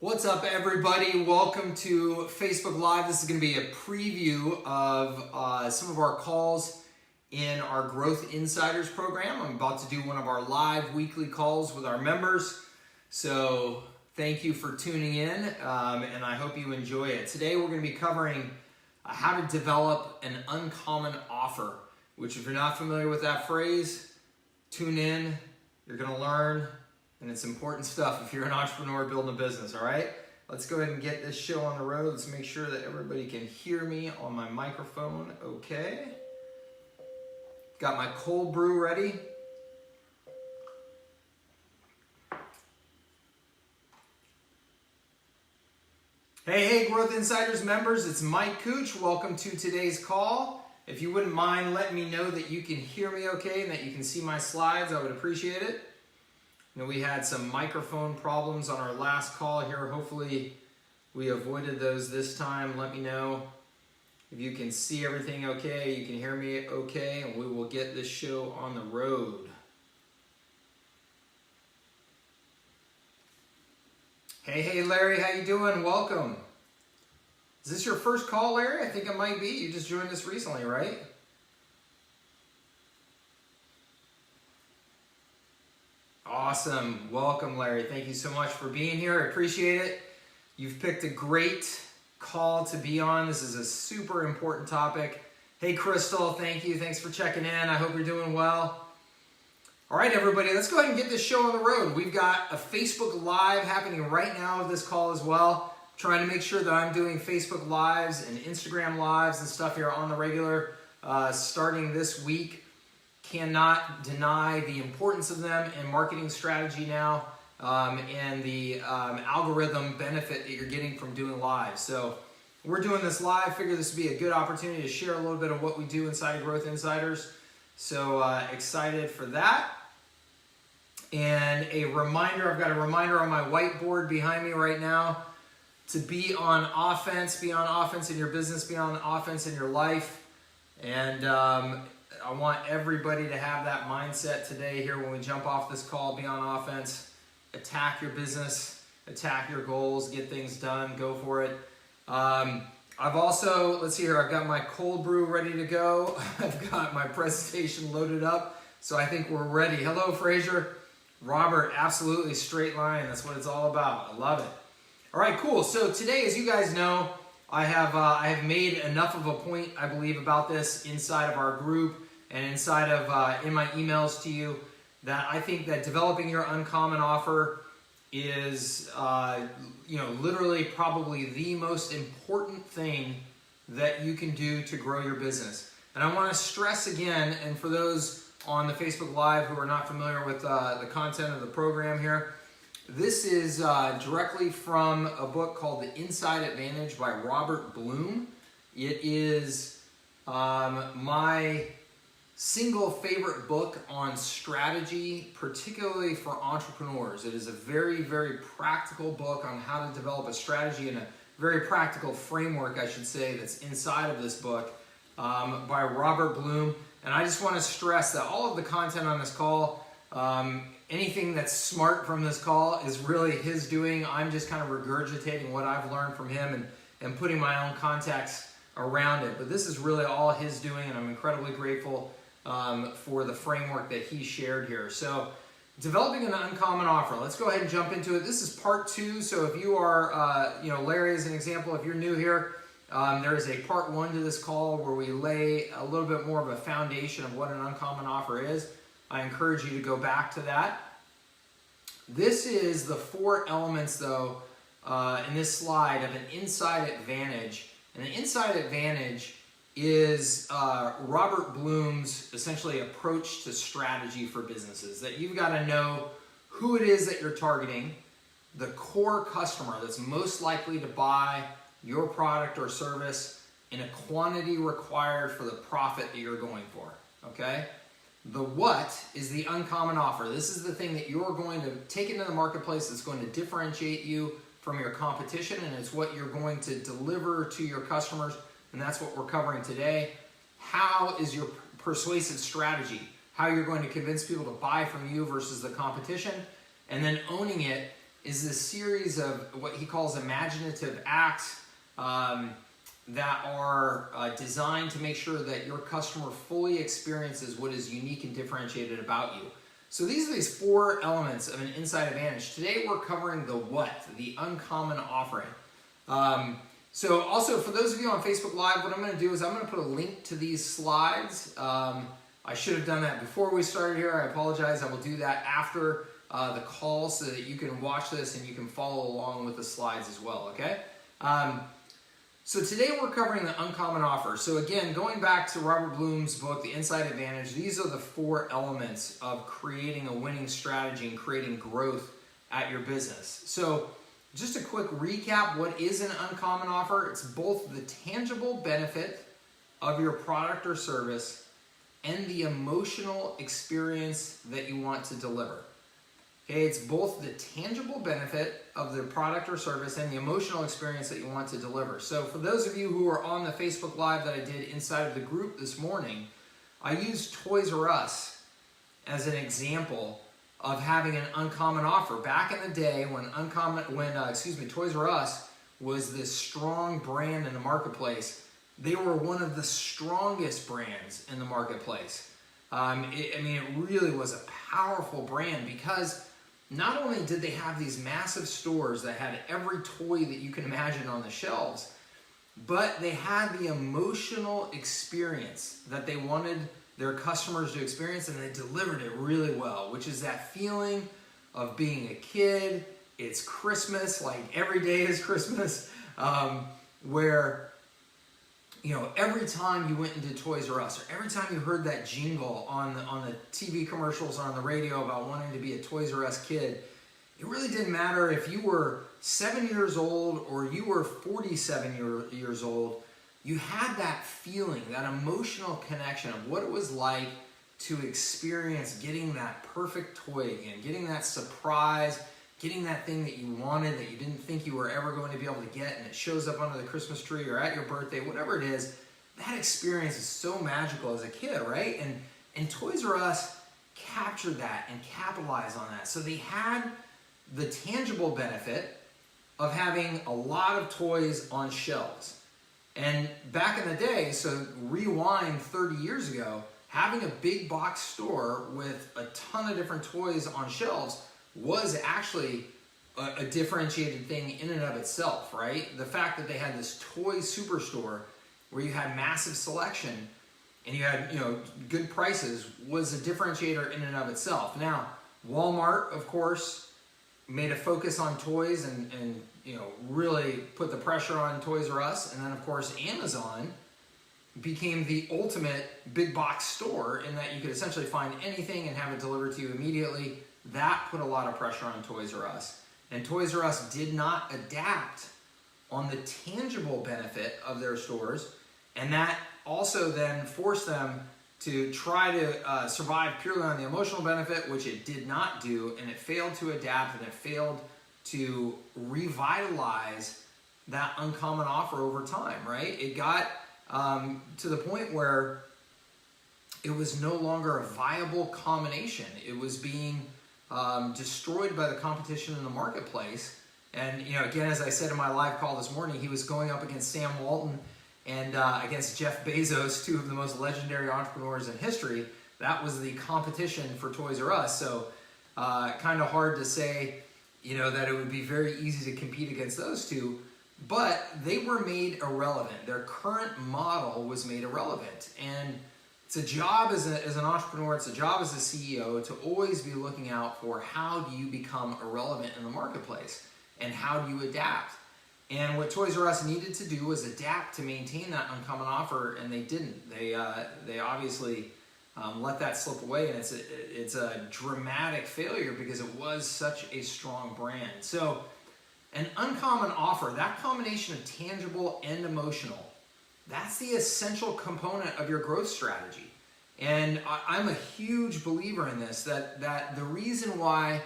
What's up, everybody? Welcome to Facebook Live. This is going to be a preview of some of our calls in our Growth Insiders program. I'm about to do one of our live weekly calls with our members. So thank you for tuning in, and I hope you enjoy it. Today we're going to be covering how to develop an uncommon offer, which if you're not familiar with that phrase, tune in. You're going to learn. And it's important stuff if you're an entrepreneur building a business, all right? Let's go ahead and get this show on the road. Let's make sure that everybody can hear me on my microphone, okay? Got my cold brew ready. Hey, Growth Insiders members, it's Mike Cooch. Welcome to today's call. If you wouldn't mind letting me know that you can hear me okay and that you can see my slides, I would appreciate it. You know, we had some microphone problems on our last call here. Hopefully we avoided those this time. Let me know if you can see everything okay, you can hear me okay, and we will get this show on the road. Hey Larry, how you doing? Welcome. Is this your first call, Larry? I think it might be. You just joined us recently, right? Awesome. Welcome, Larry. Thank you so much for being here. I appreciate it. You've picked a great call to be on. This is a super important topic. Hey, Crystal, thank you. Thanks for checking in. I hope you're doing well. All right, everybody, let's go ahead and get this show on the road. We've got a Facebook Live happening right now of this call as well. Trying to make sure that I'm doing Facebook Lives and Instagram Lives and stuff here on the regular starting this week. Cannot deny the importance of them in marketing strategy now and the algorithm benefit that you're getting from doing live. So we're doing this live. Figure this would be a good opportunity to share a little bit of what we do inside of Growth Insiders. So excited for that. And a reminder, I've got a reminder on my whiteboard behind me right now to be on offense in your business, be on offense in your life. And I want everybody to have that mindset today here when we jump off this call, be on offense, attack your business, attack your goals, get things done, go for it. I've also, let's see here, I've got my cold brew ready to go. I've got my presentation loaded up, so I think we're ready. Hello, Fraser. Robert, absolutely straight line. That's what it's all about. I love it. All right, cool. So today, as you guys know, I have made enough of a point, I believe, about this inside of our group and inside of in my emails to you, that I think that developing your uncommon offer is literally probably the most important thing that you can do to grow your business. And I want to stress again, and for those on the Facebook Live who are not familiar with the content of the program here, this is directly from a book called The Inside Advantage by Robert Bloom. It is my single favorite book on strategy, particularly for entrepreneurs. It is a very, very practical book on how to develop a strategy and a very practical framework, I should say, that's inside of this book by Robert Bloom. And I just want to stress that all of the content on this call, anything that's smart from this call is really his doing. I'm just kind of regurgitating what I've learned from him and putting my own context around it. But this is really all his doing, and I'm incredibly grateful for the framework that he shared here. So developing an uncommon offer. Let's go ahead and jump into it. This is part 2. So if you are, Larry is an example. If you're new here, there is a part 1 to this call where we lay a little bit more of a foundation of what an uncommon offer is. I encourage you to go back to that. This is the 4 elements, though, in this slide of an inside advantage. And an inside advantage is Robert Bloom's essentially approach to strategy for businesses. That you've got to know who it is that you're targeting, the core customer that's most likely to buy your product or service in a quantity required for the profit that you're going for, okay? The what is the uncommon offer. This is the thing that you're going to take into the marketplace that's going to differentiate you from your competition, and it's what you're going to deliver to your customers, and that's what we're covering today. How is your persuasive strategy? How you're going to convince people to buy from you versus the competition, and then owning it is this series of what he calls imaginative acts that are designed to make sure that your customer fully experiences what is unique and differentiated about you. So these are these 4 elements of an inside advantage. Today we're covering the what, the uncommon offering. So also for those of you on Facebook Live, what I'm going to do is I'm going to put a link to these slides. I should have done that before we started here. I apologize. I will do that after the call so that you can watch this and you can follow along with the slides as well, okay? So today we're covering the uncommon offer. So again, going back to Robert Bloom's book, The Inside Advantage, these are the 4 elements of creating a winning strategy and creating growth at your business. So just a quick recap, what is an uncommon offer? It's both the tangible benefit of your product or service and the emotional experience that you want to deliver. Okay, it's both the tangible benefit of the product or service and the emotional experience that you want to deliver. So for those of you who are on the Facebook Live that I did inside of the group this morning, I used Toys R Us as an example of having an uncommon offer. Back in the day when Toys R Us was this strong brand in the marketplace, they were one of the strongest brands in the marketplace. It really was a powerful brand because not only did they have these massive stores that had every toy that you can imagine on the shelves, but they had the emotional experience that they wanted their customers to experience, and they delivered it really well, which is that feeling of being a kid. It's Christmas, like every day is Christmas, where every time you went into Toys R Us, or every time you heard that jingle on the TV commercials or on the radio about wanting to be a Toys R Us kid, it really didn't matter if you were 7 years old or you were 47 years old. You had that feeling, that emotional connection of what it was like to experience getting that perfect toy again, getting that surprise, getting that thing that you wanted that you didn't think you were ever going to be able to get, and it shows up under the Christmas tree or at your birthday, whatever it is. That experience is so magical as a kid, right? And Toys R Us captured that and capitalized on that. So they had the tangible benefit of having a lot of toys on shelves. And back in the day, so rewind 30 years ago, having a big box store with a ton of different toys on shelves was actually a differentiated thing in and of itself, right? The fact that they had this toy superstore where you had massive selection and you had good prices was a differentiator in and of itself. Now, Walmart, of course, made a focus on toys and really put the pressure on Toys R Us. And then, of course, Amazon became the ultimate big box store in that you could essentially find anything and have it delivered to you immediately. That put a lot of pressure on Toys R Us. And Toys R Us did not adapt on the tangible benefit of their stores. And that also then forced them to try to survive purely on the emotional benefit, which it did not do. And it failed to adapt, and it failed to revitalize that uncommon offer over time, right? It got to the point where it was no longer a viable combination. It was being destroyed by the competition in the marketplace. And again, as I said in my live call this morning, he was going up against Sam Walton and against Jeff Bezos, 2 of the most legendary entrepreneurs in history. That was the competition for Toys R Us. So kind of hard to say, that it would be very easy to compete against those 2. But they were made irrelevant. Their current model was made irrelevant. And it's a job as an entrepreneur, it's a job as a CEO to always be looking out for how do you become irrelevant in the marketplace and how do you adapt. And what Toys R Us needed to do was adapt to maintain that uncommon offer, and they didn't. They obviously let that slip away, and it's a dramatic failure because it was such a strong brand. So an uncommon offer, that combination of tangible and emotional, that's the essential component of your growth strategy. And I'm a huge believer in this, that the reason why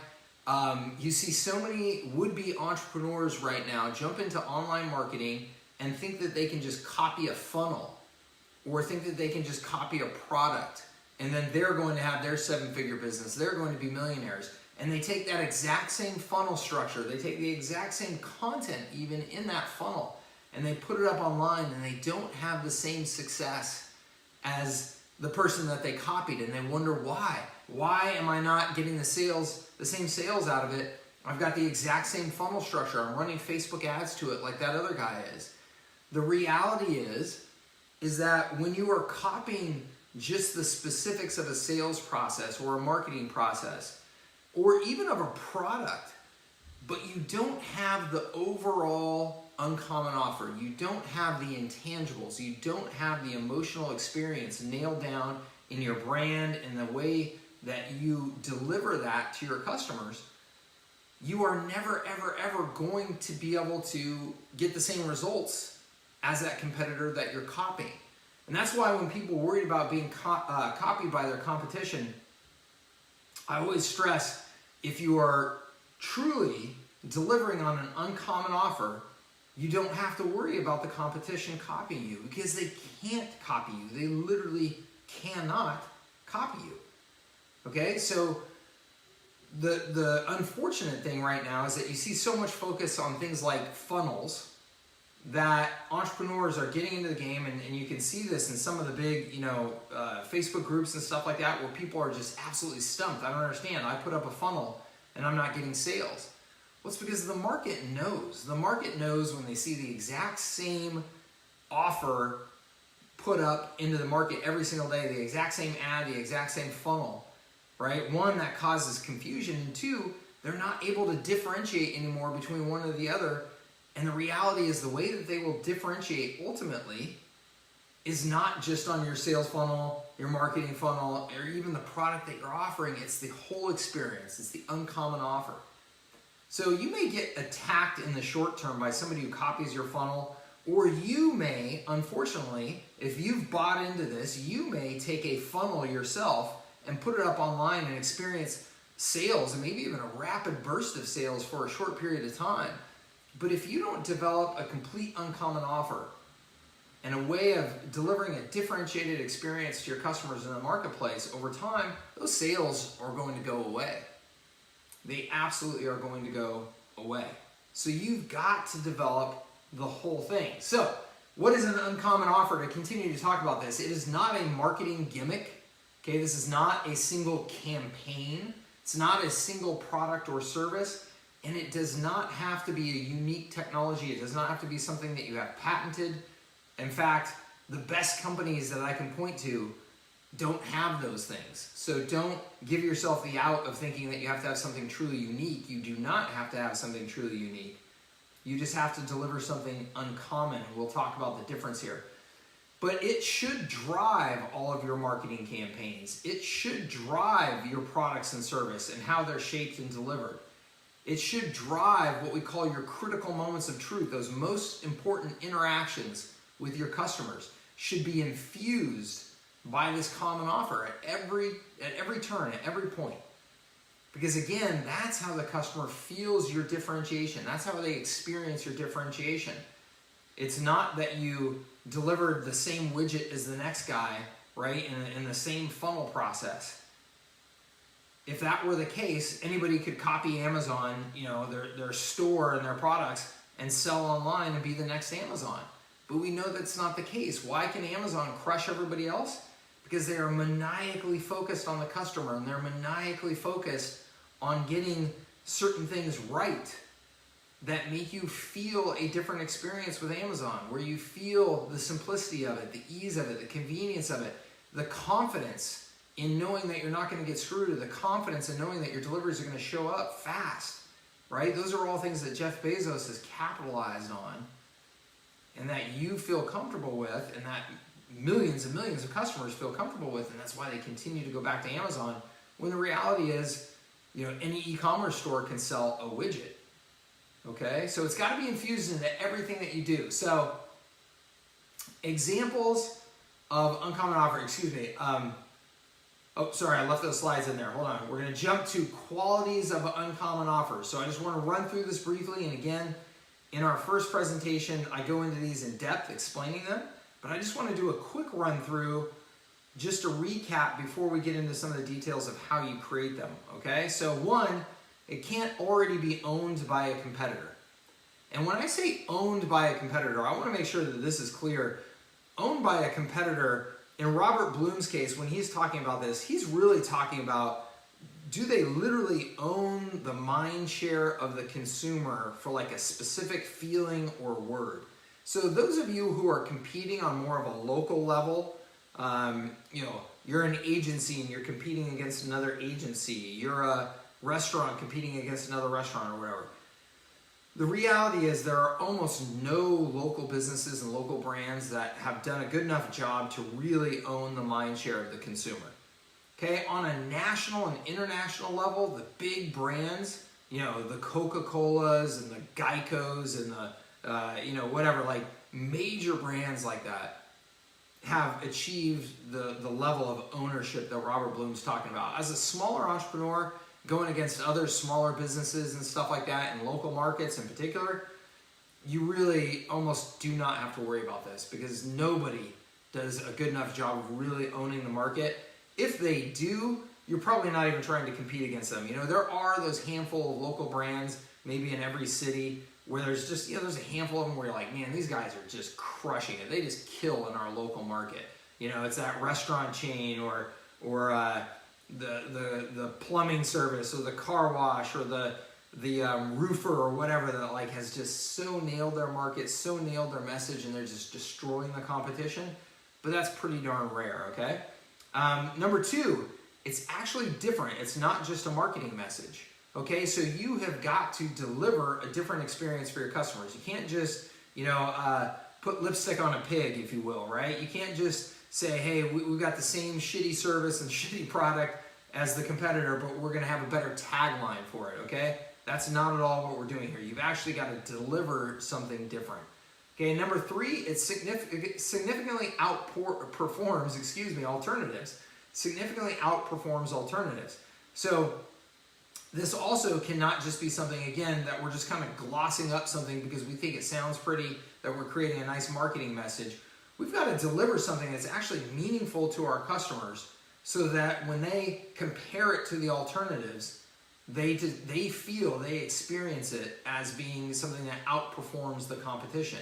you see so many would-be entrepreneurs right now jump into online marketing and think that they can just copy a funnel or think that they can just copy a product and then they're going to have their 7-figure business, they're going to be millionaires. And they take that exact same funnel structure, they take the exact same content even in that funnel, and they put it up online, and they don't have the same success as the person that they copied, and they wonder why. Why am I not getting the same sales out of it? I've got the exact same funnel structure. I'm running Facebook ads to it like that other guy is. The reality is that when you are copying just the specifics of a sales process or a marketing process, or even of a product, but you don't have the overall uncommon offer, you don't have the intangibles, you don't have the emotional experience nailed down in your brand and the way that you deliver that to your customers, you are never, ever, ever going to be able to get the same results as that competitor that you're copying. And that's why when people worry about being copied by their competition, I always stress, if you are truly delivering on an uncommon offer, you don't have to worry about the competition copying you, because they can't copy you. They literally cannot copy you. Okay, so the unfortunate thing right now is that you see so much focus on things like funnels that entrepreneurs are getting into the game, and you can see this in some of the big, Facebook groups and stuff like that, where people are just absolutely stumped. I don't understand. I put up a funnel and I'm not getting sales. Well, it's because the market knows. The market knows when they see the exact same offer put up into the market every single day, the exact same ad, the exact same funnel, right? One, that causes confusion, and two, they're not able to differentiate anymore between one or the other. And the reality is the way that they will differentiate ultimately is not just on your sales funnel, your marketing funnel, or even the product that you're offering. It's the whole experience. It's the uncommon offer. So you may get attacked in the short term by somebody who copies your funnel, or you may, unfortunately, if you've bought into this, you may take a funnel yourself and put it up online and experience sales, and maybe even a rapid burst of sales for a short period of time. But if you don't develop a complete uncommon offer and a way of delivering a differentiated experience to your customers in the marketplace, over time, those sales are going to go away. They absolutely are going to go away. So you've got to develop the whole thing. So what is an uncommon offer? To continue to talk about this, it is not a marketing gimmick. Okay, this is not a single campaign. It's not a single product or service. And it does not have to be a unique technology. It does not have to be something that you have patented. In fact, the best companies that I can point to don't have those things. So don't give yourself the out of thinking that you have to have something truly unique. You do not have to have something truly unique. You just have to deliver something uncommon. We'll talk about the difference here. But it should drive all of your marketing campaigns. It should drive your products and service and how they're shaped and delivered. It should drive what we call your critical moments of truth. Those most important interactions with your customers should be infused by this common offer at every turn, at every point. Because again, that's how the customer feels your differentiation. That's how they experience your differentiation. It's not that you delivered the same widget as the next guy, right, in the same funnel process. If that were the case, anybody could copy Amazon, their store and their products, and sell online and be the next Amazon. But we know that's not the case. Why can Amazon crush everybody else? Because they are maniacally focused on the customer, and they're maniacally focused on getting certain things right that make you feel a different experience with Amazon, where you feel the simplicity of it, the ease of it, the convenience of it, the confidence in knowing that you're not going to get screwed, or the confidence in knowing that your deliveries are going to show up fast, right? Those are all things that Jeff Bezos has capitalized on, and that you feel comfortable with, and that millions and millions of customers feel comfortable with, and that's why they continue to go back to Amazon, when the reality is, any e-commerce store can sell a widget, okay? So it's got to be infused into everything that you do. So examples of uncommon offer, oh, sorry, I left those slides in there. Hold on. We're going to jump to qualities of uncommon offers. So I just want to run through this briefly. And again, in our first presentation, I go into these in depth explaining them. But I just want to do a quick run through just to recap before we get into some of the details of how you create them, okay? So one, it can't already be owned by a competitor. And when I say owned by a competitor, I want to make sure that this is clear. Owned by a competitor, in Robert Bloom's case, when he's talking about this, he's really talking about, do they literally own the mind share of the consumer for like a specific feeling or word? So those of you who are competing on more of a local level, you're an agency and you're competing against another agency. You're a restaurant competing against another restaurant or whatever. The reality is there are almost no local businesses and local brands that have done a good enough job to really own the mind share of the consumer. Okay, on a national and international level, the big brands, the Coca-Colas and the Geicos and the, whatever, like major brands like that have achieved the level of ownership that Robert Bloom's talking about. As a smaller entrepreneur, going against other smaller businesses and stuff like that in local markets in particular, you really almost do not have to worry about this because nobody does a good enough job of really owning the market. If they do, you're probably not even trying to compete against them. There are those handful of local brands, maybe in every city, where there's just, there's a handful of them where you're like, man, these guys are just crushing it. They just kill in our local market. It's that restaurant chain or the plumbing service or the car wash or the roofer or whatever that like has just so nailed their market, so nailed their message, and they're just destroying the competition. But that's pretty darn rare, okay? Number two, it's actually different. It's not just a marketing message, okay? So you have got to deliver a different experience for your customers. You can't just, put lipstick on a pig, if you will, right? You can't just say, hey, we've got the same shitty service and shitty product as the competitor, but we're going to have a better tagline for it, okay? That's not at all what we're doing here. You've actually got to deliver something different. Okay, number three, it significantly outperforms, alternatives. Significantly outperforms alternatives. So this also cannot just be something, again, that we're just kind of glossing up something because we think it sounds pretty, that we're creating a nice marketing message. We've got to deliver something that's actually meaningful to our customers so that when they compare it to the alternatives, they experience it as being something that outperforms the competition.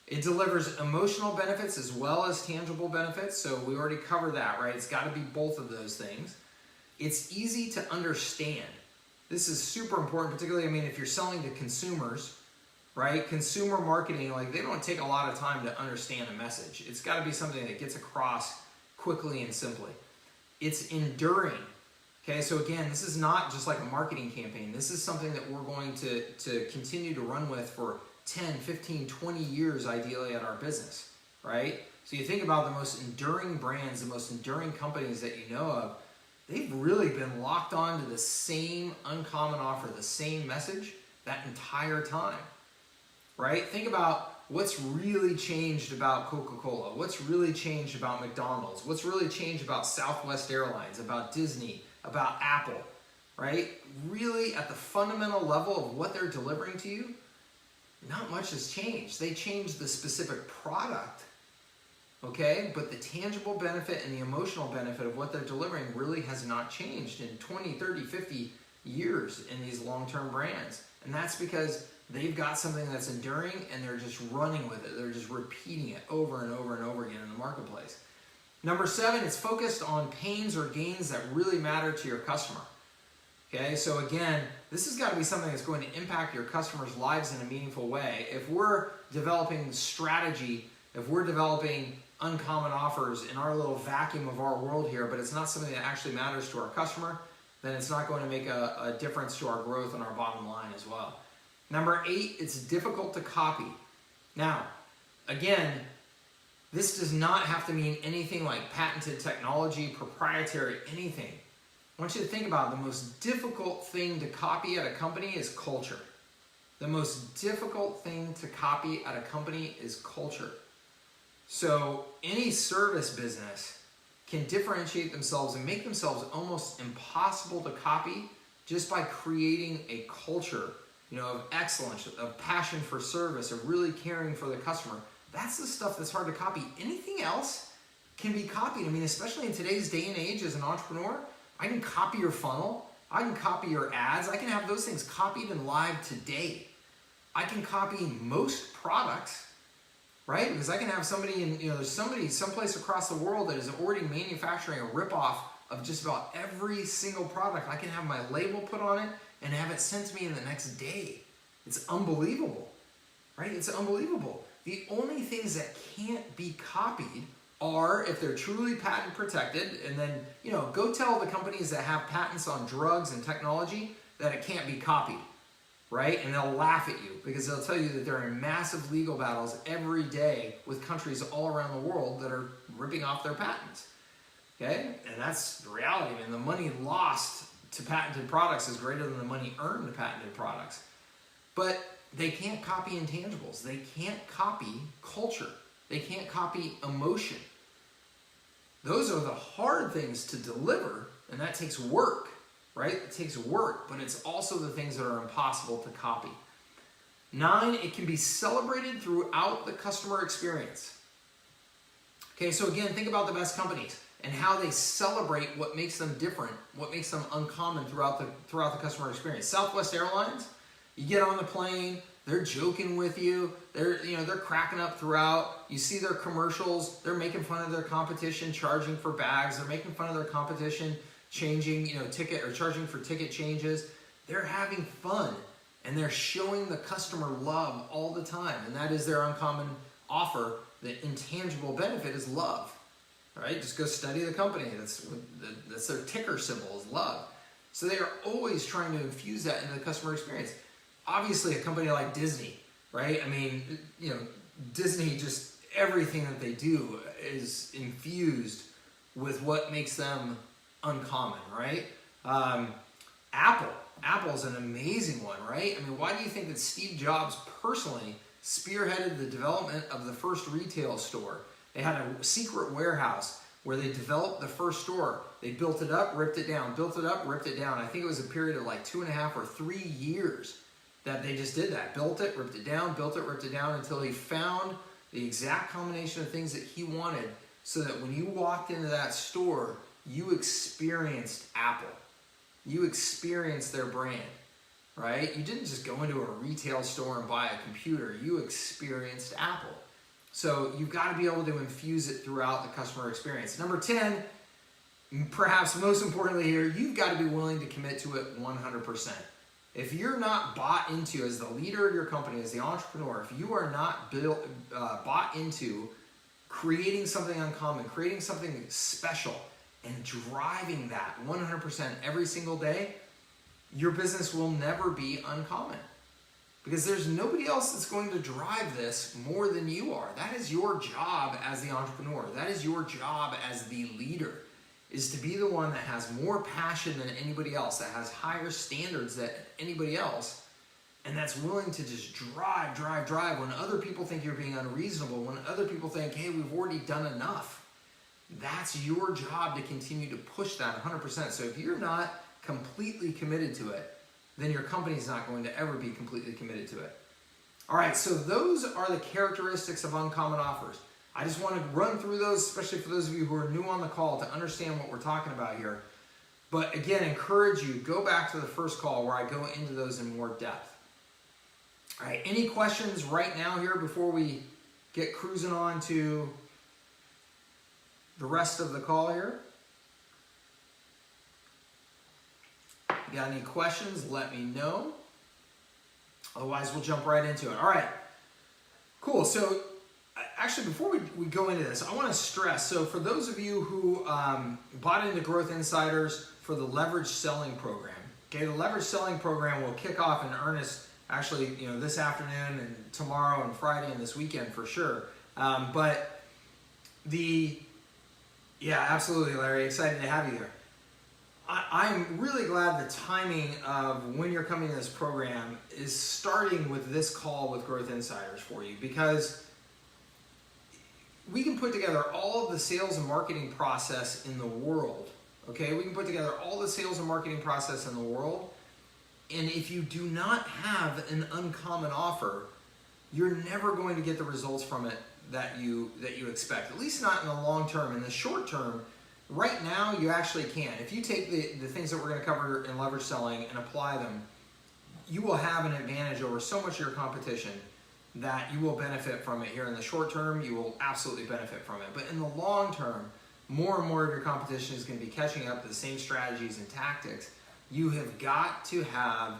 It delivers emotional benefits as well as tangible benefits, so we already covered that, right? It's got to be both of those things. It's easy to understand. This is super important, particularly, if you're selling to consumers, right? Consumer marketing, like, they don't take a lot of time to understand a message. It's got to be something that gets across quickly and simply. It's enduring. Okay, so again, this is not just like a marketing campaign. This is something that we're going to continue to run with for 10, 15, 20 years ideally at our business, right? So you think about the most enduring brands, the most enduring companies that you know of, they've really been locked on to the same uncommon offer, the same message that entire time, right? Think about what's really changed about Coca-Cola, what's really changed about McDonald's, what's really changed about Southwest Airlines, about Disney, about Apple, right? Really at the fundamental level of what they're delivering to you, not much has changed. They changed the specific product, okay? But the tangible benefit and the emotional benefit of what they're delivering really has not changed in 20, 30, 50 years in these long-term brands. And that's because they've got something that's enduring and they're just running with it. They're just repeating it over and over and over again in the marketplace. Number 7, it's focused on pains or gains that really matter to your customer. Okay, so again, this has got to be something that's going to impact your customers' lives in a meaningful way. If we're developing strategy, if we're developing uncommon offers in our little vacuum of our world here, but it's not something that actually matters to our customer, then it's not going to make a difference to our growth and our bottom line as well. Number 8, it's difficult to copy. Now, again, this does not have to mean anything like patented technology, proprietary, anything. I want you to think about it. The most difficult thing to copy at a company is culture. The most difficult thing to copy at a company is culture. So any service business can differentiate themselves and make themselves almost impossible to copy just by creating a culture, of excellence, of passion for service, of really caring for the customer. That's the stuff that's hard to copy. Anything else can be copied. I mean, especially in today's day and age as an entrepreneur, I can copy your funnel. I can copy your ads. I can have those things copied and live today. I can copy most products, right? Because I can have somebody in, there's somebody someplace across the world that is already manufacturing a ripoff of just about every single product. I can have my label put on it and have it sent to me in the next day. It's unbelievable, right? It's unbelievable. The only things that can't be copied are if they're truly patent protected, and then, go tell the companies that have patents on drugs and technology that it can't be copied, right? And they'll laugh at you because they'll tell you that they're in massive legal battles every day with countries all around the world that are ripping off their patents, okay? And that's the reality. I mean, the money lost to patented products is greater than the money earned to patented products. But they can't copy intangibles. They can't copy culture. They can't copy emotion. Those are the hard things to deliver, and that takes work, right? It takes work, but it's also the things that are impossible to copy. 9, it can be celebrated throughout the customer experience. Okay, so again, think about the best companies and how they celebrate what makes them different, what makes them uncommon throughout the customer experience. Southwest Airlines, you get on the plane, they're joking with you. They're cracking up throughout. You see their commercials. They're making fun of their competition, charging for bags. They're making fun of their competition, changing, ticket or charging for ticket changes. They're having fun, and they're showing the customer love all the time. And that is their uncommon offer. The intangible benefit is love. All right, just go study the company. That's their ticker symbol is love. So they are always trying to infuse that into the customer experience. Obviously, a company like Disney, right? I mean, Disney, just everything that they do is infused with what makes them uncommon, right? Apple's an amazing one, right? I mean, why do you think that Steve Jobs personally spearheaded the development of the first retail store? They had a secret warehouse where they developed the first store. They built it up, ripped it down, built it up, ripped it down. I think it was a period of like 2.5 or 3 years that they just did that. Built it, ripped it down, built it, ripped it down until he found the exact combination of things that he wanted so that when you walked into that store, you experienced Apple. You experienced their brand, right? You didn't just go into a retail store and buy a computer. You experienced Apple. So you've got to be able to infuse it throughout the customer experience. Number 10, perhaps most importantly here, you've got to be willing to commit to it 100%. If you're not bought into, as the leader of your company, as the entrepreneur, if you are not bought into creating something uncommon, creating something special, and driving that 100% every single day, your business will never be uncommon. Because there's nobody else that's going to drive this more than you are. That is your job as the entrepreneur. That is your job as the leader, is to be the one that has more passion than anybody else, that has higher standards than anybody else, and that's willing to just drive when other people think you're being unreasonable, when other people think, hey, we've already done enough. That's your job to continue to push that 100%. So if you're not completely committed to it, then your company's not going to ever be completely committed to it. All right, so those are the characteristics of uncommon offers. I just want to run through those, especially for those of you who are new on the call, to understand what we're talking about here. But again, encourage you, go back to the first call where I go into those in more depth. All right, any questions right now here before we get cruising on to the rest of the call here? You got any questions, let me know. Otherwise, we'll jump right into it. All right, cool. So actually, before we go into this, I want to stress, so for those of you who bought into Growth Insiders for the Leverage Selling Program, okay, the Leverage Selling Program will kick off in earnest actually, this afternoon and tomorrow and Friday and this weekend for sure. Yeah, absolutely, Larry, excited to have you here. I'm really glad the timing of when you're coming to this program is starting with this call with Growth Insiders for you, because we can put together all of the sales and marketing process in the world, okay? We can put together all the sales and marketing process in the world, and if you do not have an uncommon offer, you're never going to get the results from it that you expect, at least not in the long term. In the short term, right now, you actually can. If you take the things that we're going to cover in leverage selling and apply them, you will have an advantage over so much of your competition that you will benefit from it here. In the short term, you will absolutely benefit from it. But in the long term, more and more of your competition is going to be catching up to the same strategies and tactics. You have got to have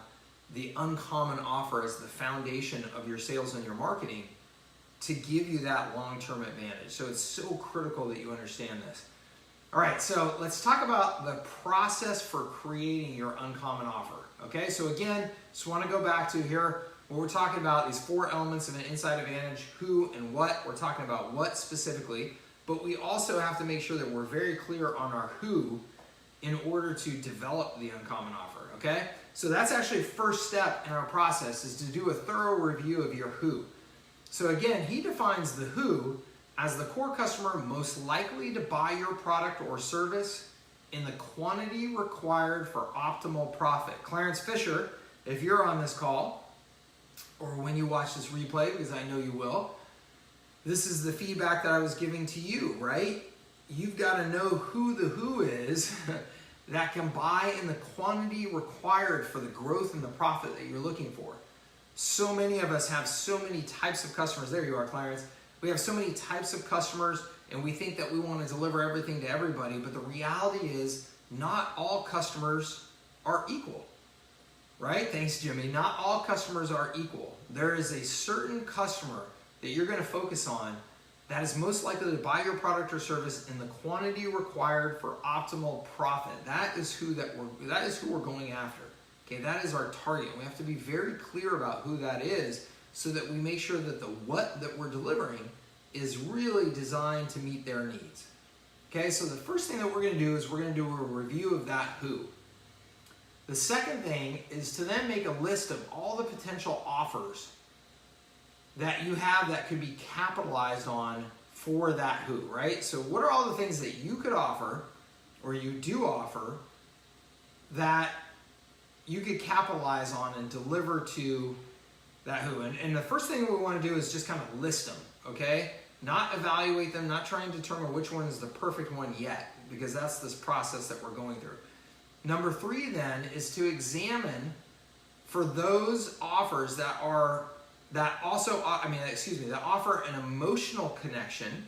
the uncommon offer as the foundation of your sales and your marketing to give you that long-term advantage. So it's so critical that you understand this. All right, so let's talk about the process for creating your uncommon offer. Okay, so again, just want to go back to here what we're talking about, these 4 elements of an inside advantage: who and what. We're talking about what specifically, but we also have to make sure that we're very clear on our who in order to develop the uncommon offer. Okay, so that's actually first step in our process, is to do a thorough review of your who. So again, he defines the who as the core customer most likely to buy your product or service in the quantity required for optimal profit. Clarence Fisher, if you're on this call, or when you watch this replay, because I know you will, this is the feedback that I was giving to you, right? You've got to know who the who is that can buy in the quantity required for the growth and the profit that you're looking for. So many of us have so many types of customers. There you are, Clarence. We have so many types of customers, and we think that we want to deliver everything to everybody, but the reality is not all customers are equal, right? Thanks, Jimmy. Not all customers are equal. There is a certain customer that you're going to focus on that is most likely to buy your product or service in the quantity required for optimal profit. That is who we're going after. Okay, that is our target. We have to be very clear about who that is, so that we make sure that the what that we're delivering is really designed to meet their needs. Okay, so the first thing that we're going to do is we're going to do a review of that who. The second thing is to then make a list of all the potential offers that you have that could be capitalized on for that who, right? So what are all the things that you could offer, or you do offer, that you could capitalize on and deliver to that who? And the first thing we want to do is just kind of list them, okay? Not evaluate them, not trying to determine which one is the perfect one yet, because that's this process that we're going through. Number 3 then is to examine for those offers that offer an emotional connection.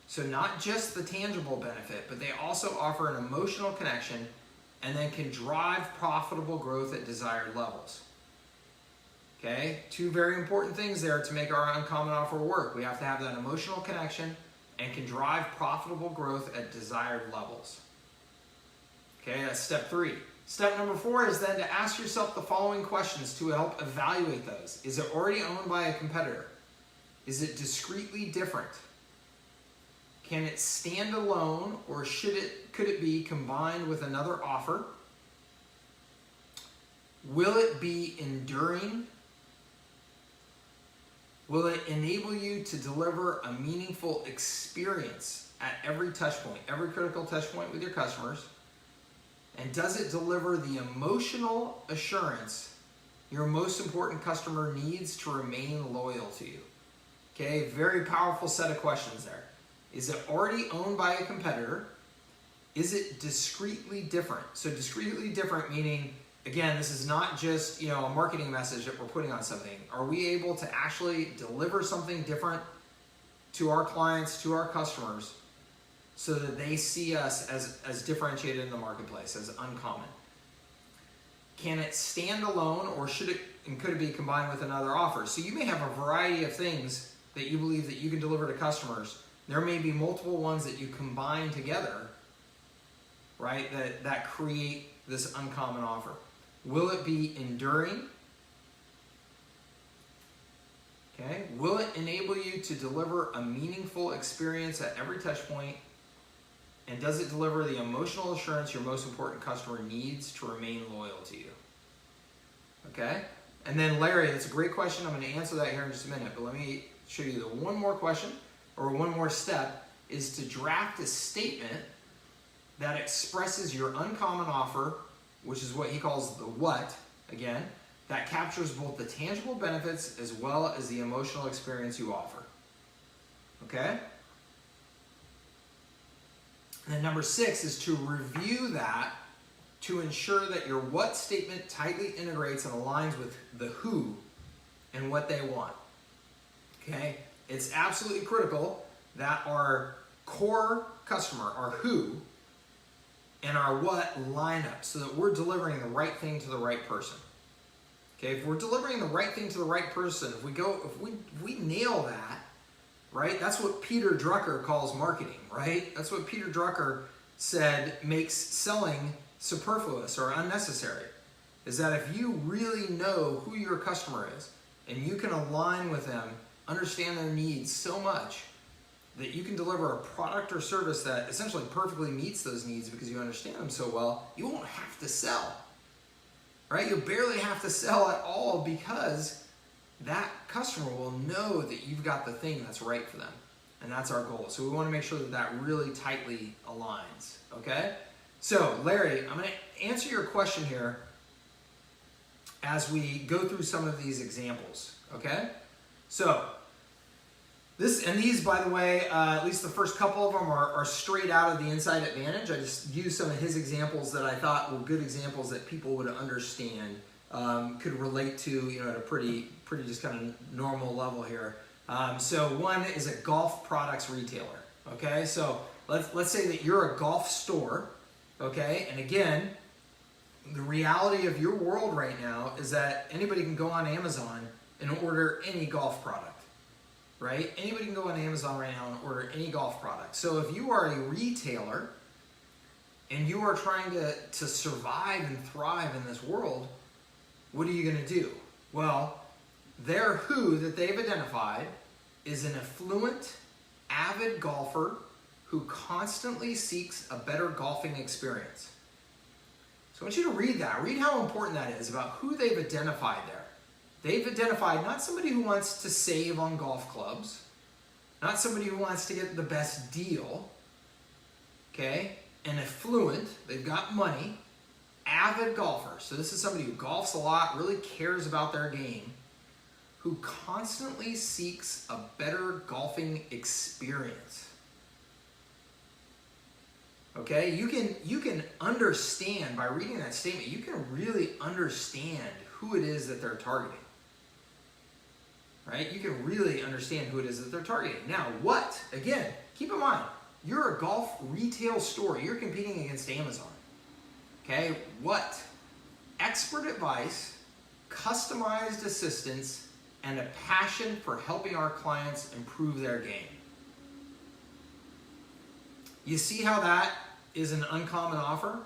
So not just the tangible benefit, but they also offer an emotional connection and then can drive profitable growth at desired levels. Okay, 2 very important things there to make our uncommon offer work. We have to have that emotional connection and can drive profitable growth at desired levels. Okay, that's step 3. Step number 4 is then to ask yourself the following questions to help evaluate those. Is it already owned by a competitor? Is it discreetly different? Can it stand alone, or could it be combined with another offer? Will it be enduring? Will it enable you to deliver a meaningful experience at every touch point, every critical touch point with your customers? And does it deliver the emotional assurance your most important customer needs to remain loyal to you? Okay, very powerful set of questions there. Is it already owned by a competitor? Is it discreetly different? So discreetly different meaning, again, this is not just a marketing message that we're putting on something. Are we able to actually deliver something different to our clients, to our customers, so that they see us as differentiated in the marketplace, as uncommon? Can it stand alone, or could it be combined with another offer? So you may have a variety of things that you believe that you can deliver to customers. There may be multiple ones that you combine together, right, that create this uncommon offer. Will it be enduring? Okay. Will it enable you to deliver a meaningful experience at every touch point? And does it deliver the emotional assurance your most important customer needs to remain loyal to you? Okay. And then Larry, that's a great question. I'm going to answer that here in just a minute, but let me show you the one more question, or one more step, is to draft a statement that expresses your uncommon offer, which is what he calls the what, again, that captures both the tangible benefits as well as the emotional experience you offer. Okay? And then number 6 is to review that to ensure that your what statement tightly integrates and aligns with the who and what they want. Okay? It's absolutely critical that our core customer, our who, and our what line up so that we're delivering the right thing to the right person. Okay, if we're delivering the right thing to the right person, if we nail that, right? That's what Peter Drucker calls marketing, right? That's what Peter Drucker said makes selling superfluous or unnecessary. Is that if you really know who your customer is and you can align with them, understand their needs so much that you can deliver a product or service that essentially perfectly meets those needs because you understand them so well, you won't have to sell, right? You barely have to sell at all because that customer will know that you've got the thing that's right for them. And that's our goal. So we want to make sure that that really tightly aligns, okay? So Larry, I'm going to answer your question here as we go through some of these examples, okay? So these, by the way, at least the first couple of them are straight out of the Inside Advantage. I just used some of his examples that I thought were good examples that people would understand, could relate to, at a pretty just kind of normal level here. So one is a golf products retailer. Okay, so let's say that you're a golf store. Okay, and again, the reality of your world right now is that anybody can go on Amazon and order any golf product. Right? Anybody can go on Amazon right now and order any golf product. So if you are a retailer and you are trying to survive and thrive in this world, what are you going to do? Well, their who that they've identified is an affluent, avid golfer who constantly seeks a better golfing experience. So I want you to read that. Read how important that is about who they've identified there. They've identified not somebody who wants to save on golf clubs, not somebody who wants to get the best deal, okay? An affluent, they've got money, avid golfer. So this is somebody who golfs a lot, really cares about their game, who constantly seeks a better golfing experience. Okay, you can understand by reading that statement, you can really understand who it is that they're targeting. Right? You can really understand who it is that they're targeting. Now, what? Again, keep in mind, you're a golf retail store. You're competing against Amazon. Okay? What? Expert advice, customized assistance, and a passion for helping our clients improve their game. You see how that is an uncommon offer?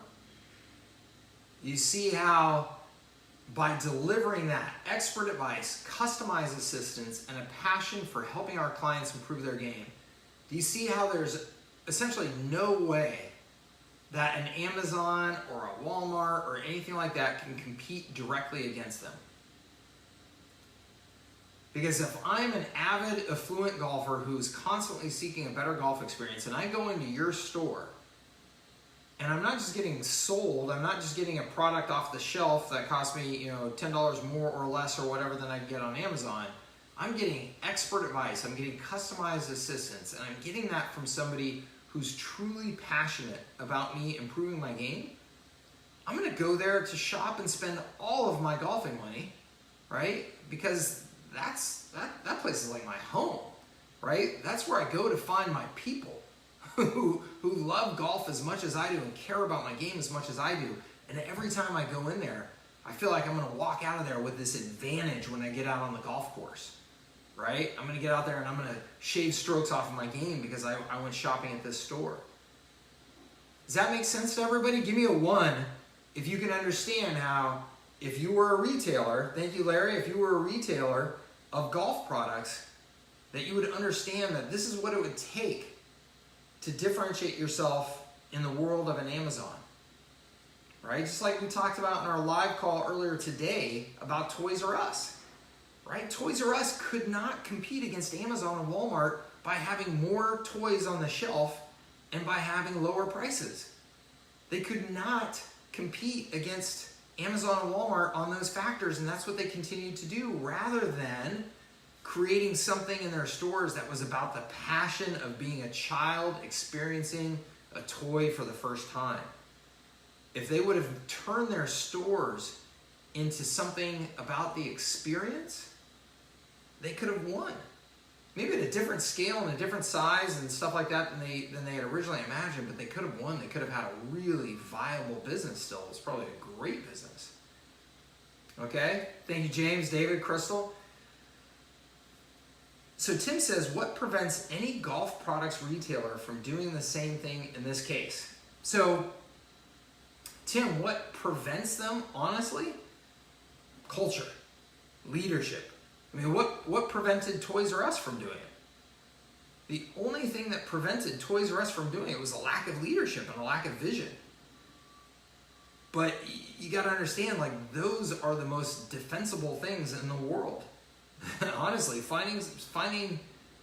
You see how by delivering that expert advice, customized assistance, and a passion for helping our clients improve their game, do you see how there's essentially no way that an Amazon or a Walmart or anything like that can compete directly against them? Because if I'm an avid, affluent golfer who's constantly seeking a better golf experience and I go into your store and I'm not just getting sold, I'm not just getting a product off the shelf that costs me, $10 more or less or whatever than I can get on Amazon. I'm getting expert advice, I'm getting customized assistance, and I'm getting that from somebody who's truly passionate about me improving my game. I'm gonna go there to shop and spend all of my golfing money, right? Because that place is like my home, right? That's where I go to find my people who love golf as much as I do and care about my game as much as I do. And every time I go in there, I feel like I'm going to walk out of there with this advantage when I get out on the golf course, right? I'm going to get out there and I'm going to shave strokes off of my game because I went shopping at this store. Does that make sense to everybody? Give me a 1 if you can understand how, if you were a retailer, thank you Larry, if you were a retailer of golf products, that you would understand that this is what it would take to differentiate yourself in the world of an Amazon, right? Just like we talked about in our live call earlier today about Toys R Us, right? Toys R Us could not compete against Amazon and Walmart by having more toys on the shelf and by having lower prices. They could not compete against Amazon and Walmart on those factors, and that's what they continue to do, rather than creating something in their stores that was about the passion of being a child experiencing a toy for the first time. If they would have turned their stores into something about the experience, they could have won. Maybe at a different scale and a different size and stuff like that than they had originally imagined, but they could have won. They could have had a really viable business still. It's probably a great business. Okay? Thank you, James, David, Crystal. So Tim says, what prevents any golf products retailer from doing the same thing in this case? So, Tim, what prevents them, honestly? Culture, leadership. I mean, what prevented Toys R Us from doing it? The only thing that prevented Toys R Us from doing it was a lack of leadership and a lack of vision. But you got to understand, like, those are the most defensible things in the world. Honestly, finding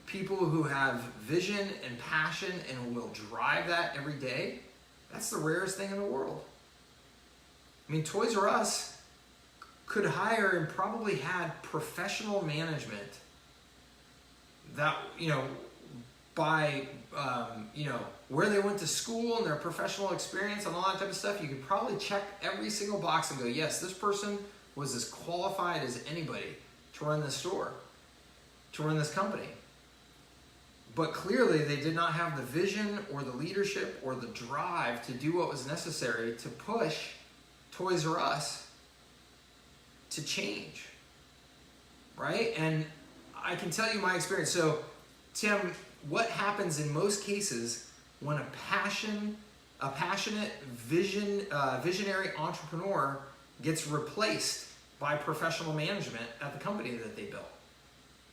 people who have vision and passion and will drive that every day, that's the rarest thing in the world. I mean, Toys R Us could hire and probably had professional management that, by, where they went to school and their professional experience and all that type of stuff, you could probably check every single box and go, yes, this person was as qualified as anybody to run this store, to run this company. But clearly they did not have the vision or the leadership or the drive to do what was necessary to push Toys R Us to change, right? And I can tell you my experience. So, Tim, what happens in most cases when a passionate visionary entrepreneur gets replaced by professional management at the company that they built?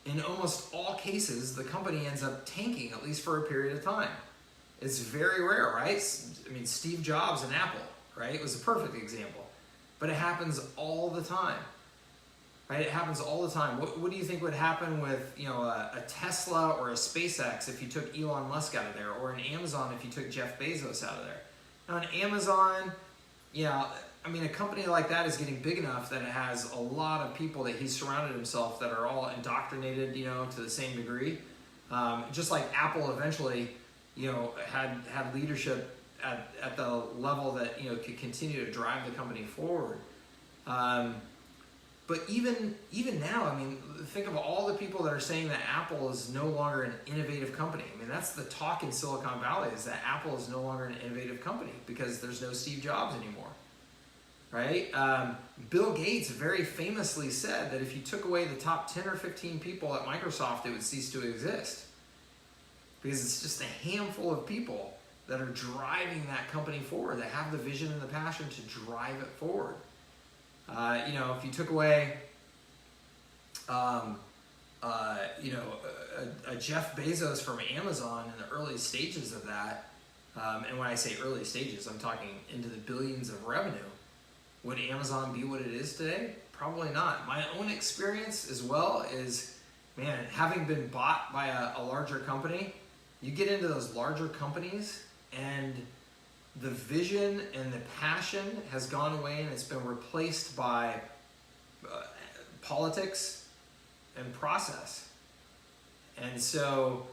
In almost all cases, the company ends up tanking, at least for a period of time. It's very rare, right? I mean, Steve Jobs and Apple, right? It was a perfect example. But it happens all the time, right? It happens all the time. What do you think would happen with, a Tesla or a SpaceX if you took Elon Musk out of there, or an Amazon if you took Jeff Bezos out of there? Now, an Amazon, a company like that is getting big enough that it has a lot of people that he's surrounded himself that are all indoctrinated, to the same degree. Just like Apple eventually, had leadership at the level that, could continue to drive the company forward. But even now, I mean, think of all the people that are saying that Apple is no longer an innovative company. I mean, that's the talk in Silicon Valley, is that Apple is no longer an innovative company because there's no Steve Jobs anymore. Right? Bill Gates very famously said that if you took away the top 10 or 15 people at Microsoft, it would cease to exist. Because it's just a handful of people that are driving that company forward, that have the vision and the passion to drive it forward. If you took away, a Jeff Bezos from Amazon in the early stages of that, and when I say early stages, I'm talking into the billions of revenue, would Amazon be what it is today? Probably not. My own experience as well is, having been bought by a larger company, you get into those larger companies and the vision and the passion has gone away and it's been replaced by politics and process. And so,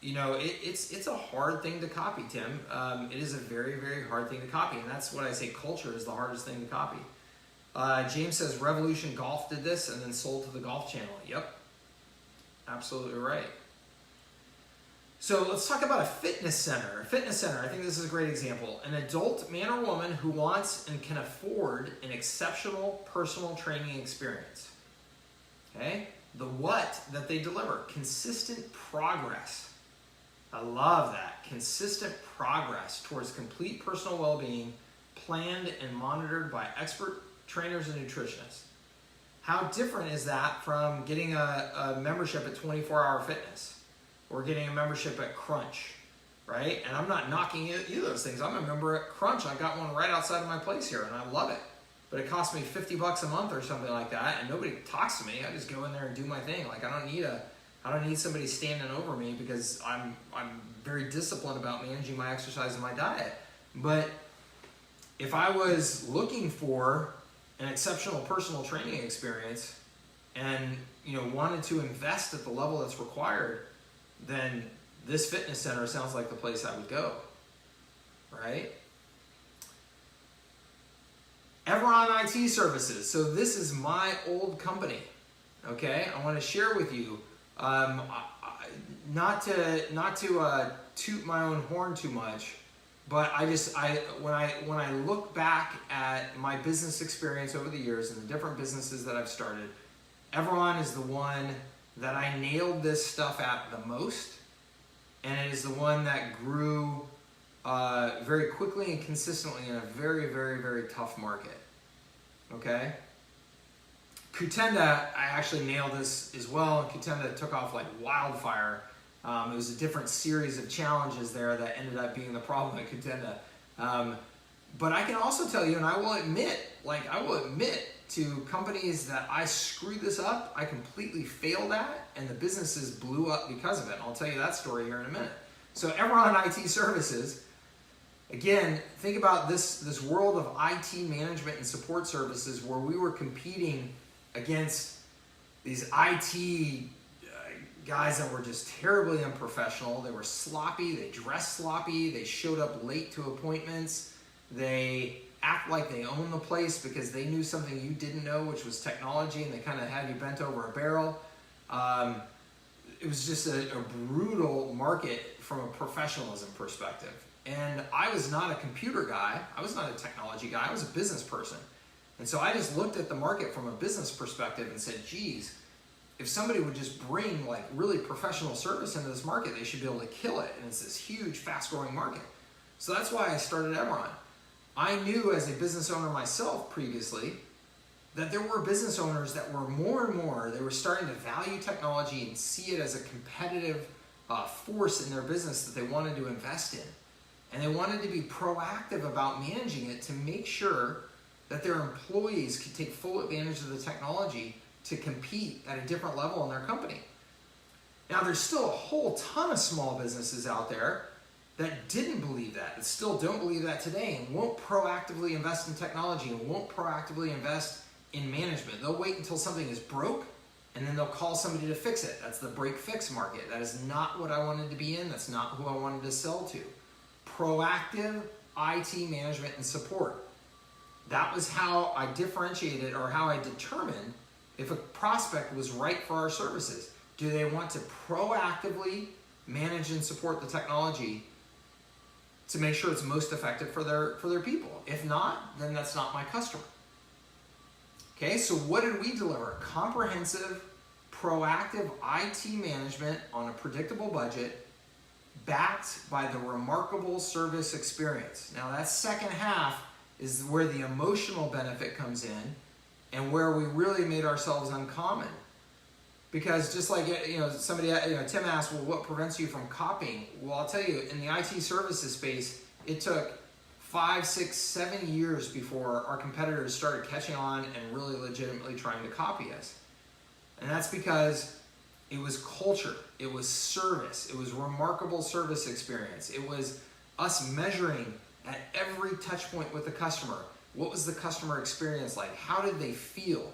it's a hard thing to copy, Tim. It is a very, very hard thing to copy. And that's what I say, culture is the hardest thing to copy. James says Revolution Golf did this and then sold to the Golf Channel. Yep, absolutely right. So let's talk about a fitness center. A fitness center, I think this is a great example. An adult man or woman who wants and can afford an exceptional personal training experience. Okay? The what that they deliver, consistent progress. I love that. Consistent progress towards complete personal well-being, planned and monitored by expert trainers and nutritionists. How different is that from getting a membership at 24 Hour Fitness or getting a membership at Crunch, right? And I'm not knocking either of those things. I'm a member at Crunch. I got one right outside of my place here and I love it. But it costs me $50 a month or something like that, and nobody talks to me. I just go in there and do my thing. Like, I don't need somebody standing over me because I'm very disciplined about managing my exercise and my diet. But if I was looking for an exceptional personal training experience and wanted to invest at the level that's required, then this fitness center sounds like the place I would go, right? Everon IT Services. So this is my old company. Okay, I want to share with you, not to toot my own horn too much, but when I look back at my business experience over the years and the different businesses that I've started, Everon is the one that I nailed this stuff at the most, and it is the one that grew very quickly and consistently in a very, very, very tough market. Okay? Kutenda, I actually nailed this as well. Kutenda took off like wildfire. It was a different series of challenges there that ended up being the problem at Kutenda. But I can also tell you, and I will admit to companies that I screwed this up, I completely failed at, and the businesses blew up because of it. And I'll tell you that story here in a minute. So Everon IT Services, again, think about this world of IT management and support services where we were competing against these IT guys that were just terribly unprofessional. They were sloppy, they dressed sloppy, they showed up late to appointments, they act like they own the place because they knew something you didn't know, which was technology, and they kind of had you bent over a barrel. It was just a brutal market from a professionalism perspective. And I was not a computer guy, I was not a technology guy, I was a business person. And so I just looked at the market from a business perspective and said, geez, if somebody would just bring like really professional service into this market, they should be able to kill it. And it's this huge, fast-growing market. So that's why I started Everon. I knew as a business owner myself previously that there were business owners that were more and more, they were starting to value technology and see it as a competitive force in their business that they wanted to invest in. And they wanted to be proactive about managing it to make sure that their employees could take full advantage of the technology to compete at a different level in their company. Now, there's still a whole ton of small businesses out there that didn't believe that still don't believe that today and won't proactively invest in technology and won't proactively invest in management. They'll wait until something is broke and then they'll call somebody to fix it. That's the break-fix market. That is not what I wanted to be in. That's not who I wanted to sell to. Proactive IT management and support. That was how I differentiated, or how I determined if a prospect was right for our services. Do they want to proactively manage and support the technology to make sure it's most effective for their people? If not, then that's not my customer. Okay, so what did we deliver? Comprehensive, proactive IT management on a predictable budget, backed by the remarkable service experience. Now that second half is where the emotional benefit comes in and where we really made ourselves uncommon. Because just like, somebody, Tim asked, well, what prevents you from copying? Well, I'll tell you, in the IT services space, it took 5, 6, 7 years before our competitors started catching on and really legitimately trying to copy us. And that's because it was culture, it was service, it was remarkable service experience. It was us measuring at every touch point with the customer. What was the customer experience like? How did they feel?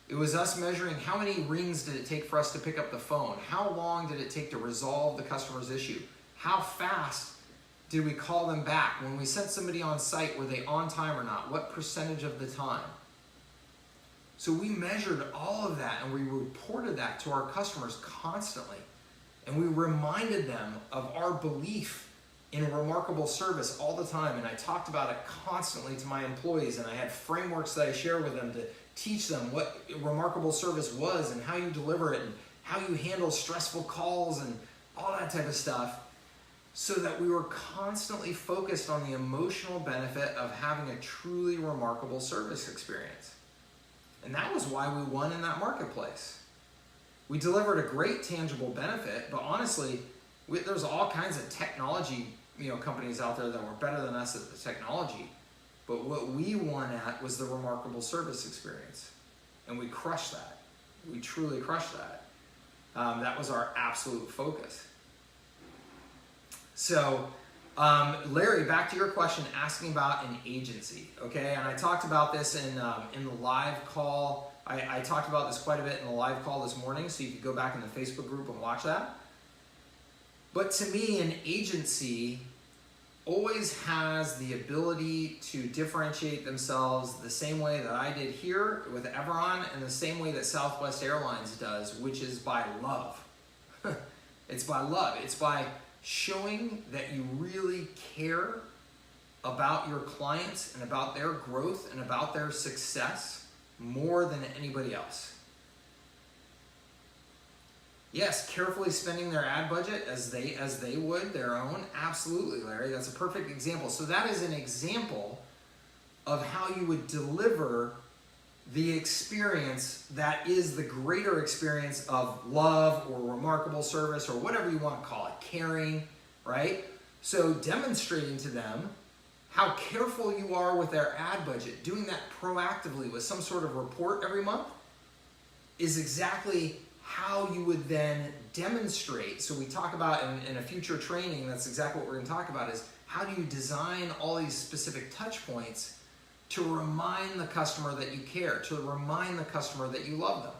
It was us measuring how many rings did it take for us to pick up the phone? How long did it take to resolve the customer's issue? How fast did we call them back? When we sent somebody on site, were they on time or not? What percentage of the time? So we measured all of that and we reported that to our customers constantly. And we reminded them of our belief in remarkable service all the time. And I talked about it constantly to my employees, and I had frameworks that I shared with them to teach them what remarkable service was and how you deliver it and how you handle stressful calls and all that type of stuff, so that we were constantly focused on the emotional benefit of having a truly remarkable service experience. And that was why we won in that marketplace. We delivered a great tangible benefit, but honestly, there's all kinds of technology companies out there that were better than us at the technology. But what we won at was the remarkable service experience. And we crushed that. We truly crushed that. That was our absolute focus. So Larry, back to your question, asking about an agency, okay? And I talked about this in the live call. I talked about this quite a bit in the live call this morning, so you can go back in the Facebook group and watch that. But to me, an agency always has the ability to differentiate themselves the same way that I did here with Everon and the same way that Southwest Airlines does, which is by love. It's by love. It's by showing that you really care about your clients and about their growth and about their success more than anybody else. Yes, carefully spending their ad budget as they would their own. Absolutely, Larry. That's a perfect example. So that is an example of how you would deliver the experience that is the greater experience of love or remarkable service or whatever you want to call it, caring, right? So demonstrating to them how careful you are with their ad budget, doing that proactively with some sort of report every month is exactly how you would then demonstrate. So we talk about in a future training, that's exactly what we're going to talk about, is how do you design all these specific touch points to remind the customer that you care, to remind the customer that you love them.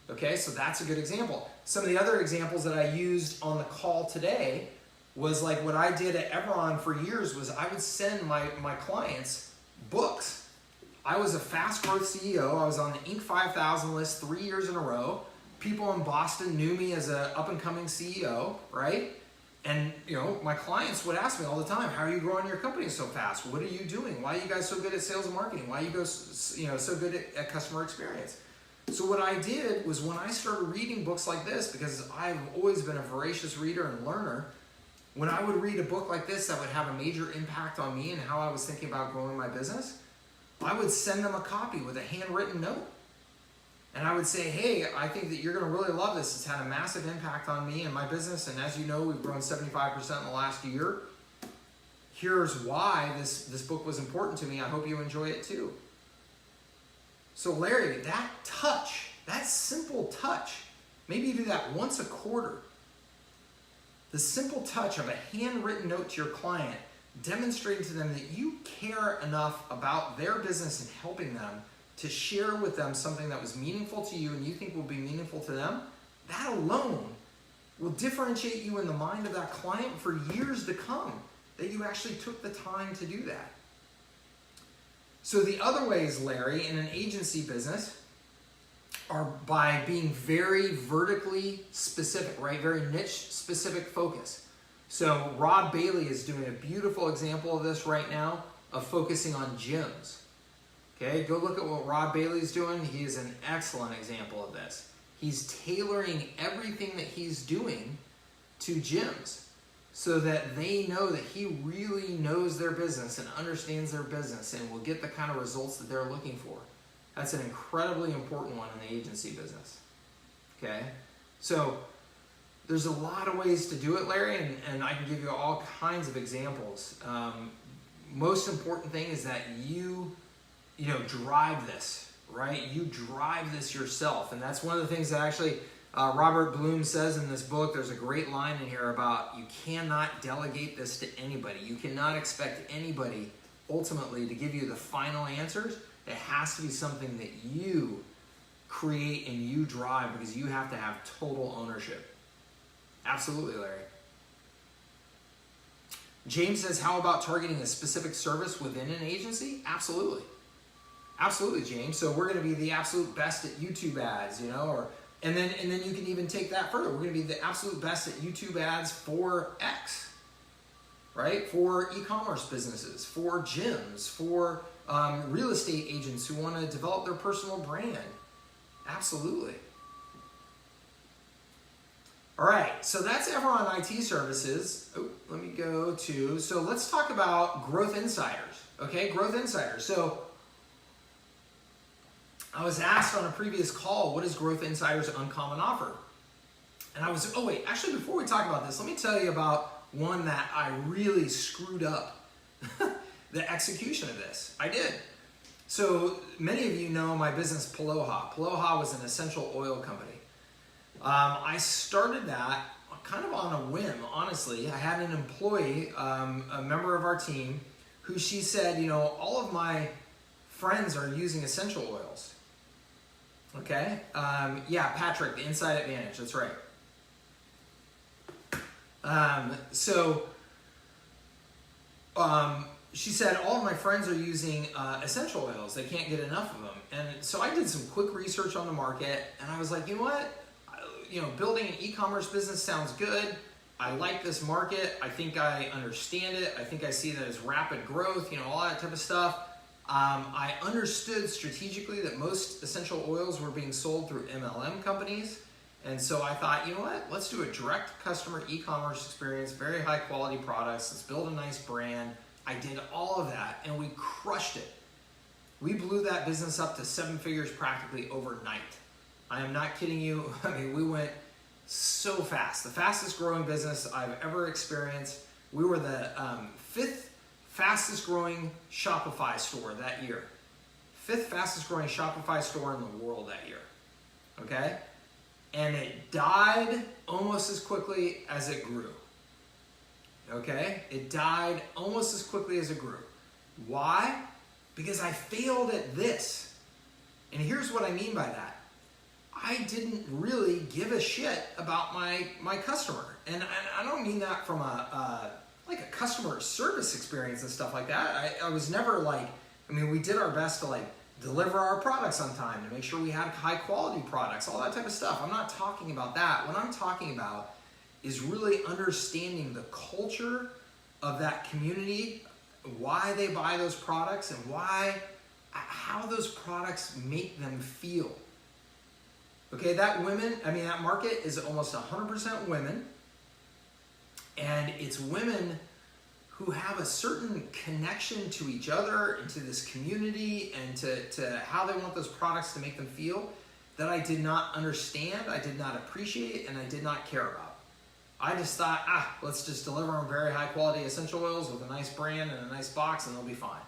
Okay, so that's a good example. Some of the other examples that I used on the call today was like what I did at Everon for years was I would send my clients books. I was a fast growth CEO. I was on the Inc. 5000 list 3 years in a row. People in Boston knew me as an up and coming CEO, right? And my clients would ask me all the time, how are you growing your company so fast? What are you doing? Why are you guys so good at sales and marketing? Why are you guys so good at customer experience? So what I did was when I started reading books like this, because I've always been a voracious reader and learner, when I would read a book like this that would have a major impact on me and how I was thinking about growing my business, I would send them a copy with a handwritten note. And I would say, hey, I think that you're going to really love this. It's had a massive impact on me and my business. And as you know, we've grown 75% in the last year. Here's why this book was important to me. I hope you enjoy it too. So Larry, that simple touch, maybe you do that once a quarter. The simple touch of a handwritten note to your client, demonstrating to them that you care enough about their business and helping them to share with them something that was meaningful to you and you think will be meaningful to them, that alone will differentiate you in the mind of that client for years to come, that you actually took the time to do that. So the other ways, Larry, in an agency business are by being very vertically specific, right? Very niche specific focus. So Rob Bailey is doing a beautiful example of this right now of focusing on gyms. Okay, go look at what Rob Bailey's doing. He is an excellent example of this. He's tailoring everything that he's doing to gyms so that they know that he really knows their business and understands their business and will get the kind of results that they're looking for. That's an incredibly important one in the agency business. Okay, so there's a lot of ways to do it, Larry, and I can give you all kinds of examples. Most important thing is that you drive this, right? You drive this yourself. And that's one of the things that actually Robert Bloom says in this book. There's a great line in here about you cannot delegate this to anybody. You cannot expect anybody ultimately to give you the final answers. It has to be something that you create and you drive because you have to have total ownership. Absolutely, Larry. James says, how about targeting a specific service within an agency? Absolutely. Absolutely, James. So we're going to be the absolute best at YouTube ads, and then you can even take that further. We're going to be the absolute best at YouTube ads for X, right? For e-commerce businesses, for gyms, for real estate agents who want to develop their personal brand. Absolutely. All right, so that's Everon IT services. Let me go to, so let's talk about Growth Insiders, okay? Growth Insiders. So I was asked on a previous call, what is Growth Insiders' uncommon offer? And actually before we talk about this, let me tell you about one that I really screwed up the execution of this. I did. So many of you know my business, Paloha. Paloha was an essential oil company. I started that kind of on a whim, honestly. I had an employee, a member of our team, who she said, you know, all of my friends are using essential oils. Okay? Yeah, Patrick, the Inside Advantage, that's right. She said, all of my friends are using essential oils. They can't get enough of them. And so I did some quick research on the market, and I was like, you know what? You know, building an e-commerce business sounds good. I like this market. I think I understand it. I think I see that as rapid growth, you know, all that type of stuff. I understood strategically that most essential oils were being sold through MLM companies. And so I thought, you know what? Let's do a direct customer e-commerce experience, very high quality products. Let's build a nice brand. I did all of that and we crushed it. We blew that business up to 7 figures practically overnight. I am not kidding you. I mean, we went so fast. The fastest growing business I've ever experienced. We were the 5th fastest growing Shopify store that year. 5th fastest growing Shopify store in the world that year. Okay? And it died almost as quickly as it grew. Okay? It died almost as quickly as it grew. Why? Because I failed at this. And here's what I mean by that. I didn't really give a shit about my customer. And I don't mean that from like a customer service experience and stuff like that. I was never like, I mean, we did our best to like deliver our products on time, to make sure we had high quality products, all that type of stuff. I'm not talking about that. What I'm talking about is really understanding the culture of that community, why they buy those products, and how those products make them feel. Okay, that market is almost 100% women, and it's women who have a certain connection to each other and to this community and to how they want those products to make them feel that I did not understand, I did not appreciate, and I did not care about. I just thought, let's just deliver them very high quality essential oils with a nice brand and a nice box and they'll be fine.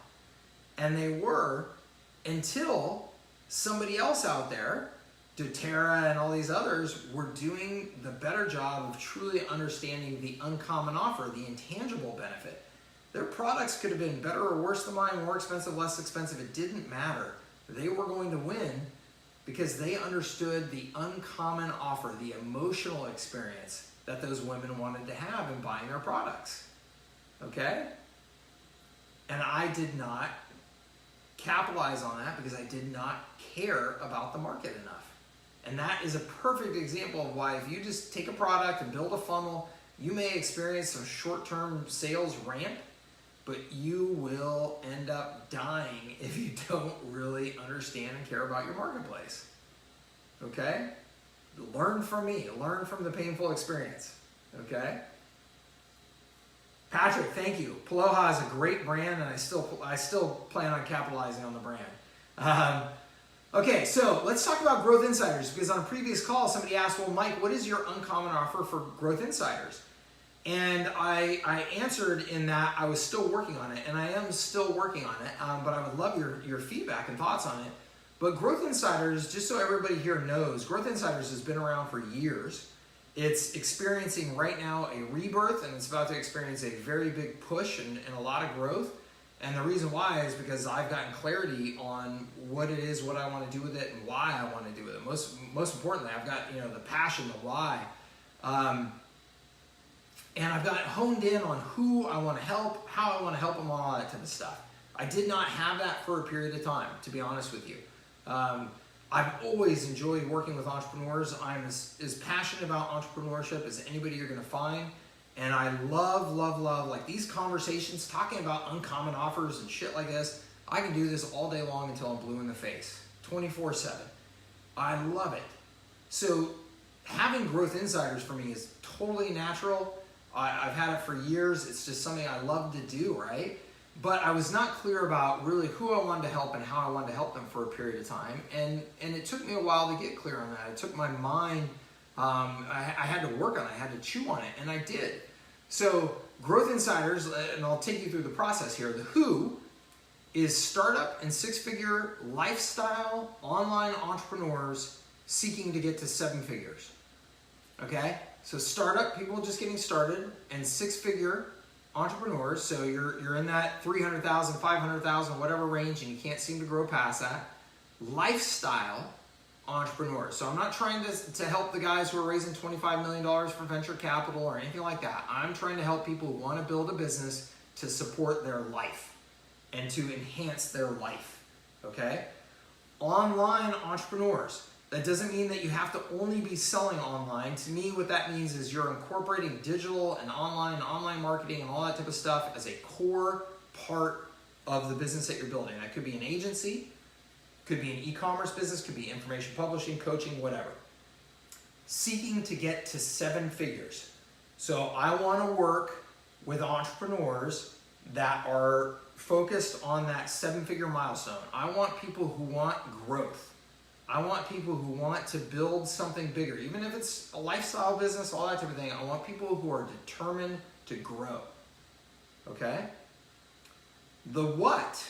And they were, until somebody else out there, doTERRA and all these others, were doing the better job of truly understanding the uncommon offer, the intangible benefit. Their products could have been better or worse than mine, more expensive, less expensive. It didn't matter. They were going to win because they understood the uncommon offer, the emotional experience that those women wanted to have in buying their products. Okay? And I did not capitalize on that because I did not care about the market enough. And that is a perfect example of why if you just take a product and build a funnel, you may experience some short-term sales ramp, but you will end up dying if you don't really understand and care about your marketplace. Okay? Learn from me. Learn from the painful experience. Okay? Patrick, thank you. Paloha is a great brand, and I still plan on capitalizing on the brand. Okay, so let's talk about Growth Insiders, because on a previous call, somebody asked, well, Mike, what is your uncommon offer for Growth Insiders? And I answered in that I was still working on it, and I am still working on it, but I would love your feedback and thoughts on it. But Growth Insiders, just so everybody here knows, Growth Insiders has been around for years. It's experiencing right now a rebirth, and it's about to experience a very big push and a lot of growth. And the reason why is because I've gotten clarity on what it is, what I want to do with it, and why I want to do with it. Most importantly, I've got the passion, the why, and I've got honed in on who I want to help, how I want to help them, all that type of stuff. I did not have that for a period of time, to be honest with you. I've always enjoyed working with entrepreneurs. I'm as passionate about entrepreneurship as anybody you're going to find. And I love like these conversations, talking about uncommon offers and shit like this. I can do this all day long until I'm blue in the face, 24/7. I love it. So having Growth Insiders for me is totally natural. I've had it for years. It's just something I love to do, right? But I was not clear about really who I wanted to help and how I wanted to help them for a period of time. And it took me a while to get clear on that. It took my mind, I had to work on it. I had to chew on it, and I did. So Growth Insiders, and I'll take you through the process here. The who is startup and six-figure lifestyle online entrepreneurs seeking to get to 7 figures. Okay? So startup, people just getting started, and six-figure entrepreneurs, so you're in that 300,000, 500,000, whatever range, and you can't seem to grow past that. Lifestyle entrepreneurs. So I'm not trying to help the guys who are raising $25 million for venture capital or anything like that. I'm trying to help people who want to build a business to support their life and to enhance their life, okay? Online entrepreneurs. That doesn't mean that you have to only be selling online. To me, what that means is you're incorporating digital and online marketing and all that type of stuff as a core part of the business that you're building. That could be an agency, could be an e-commerce business, could be information publishing, coaching, whatever. Seeking to get to 7 figures. So I want to work with entrepreneurs that are focused on that 7-figure milestone. I want people who want growth. I want people who want to build something bigger, even if it's a lifestyle business, all that type of thing. I want people who are determined to grow, okay? The what,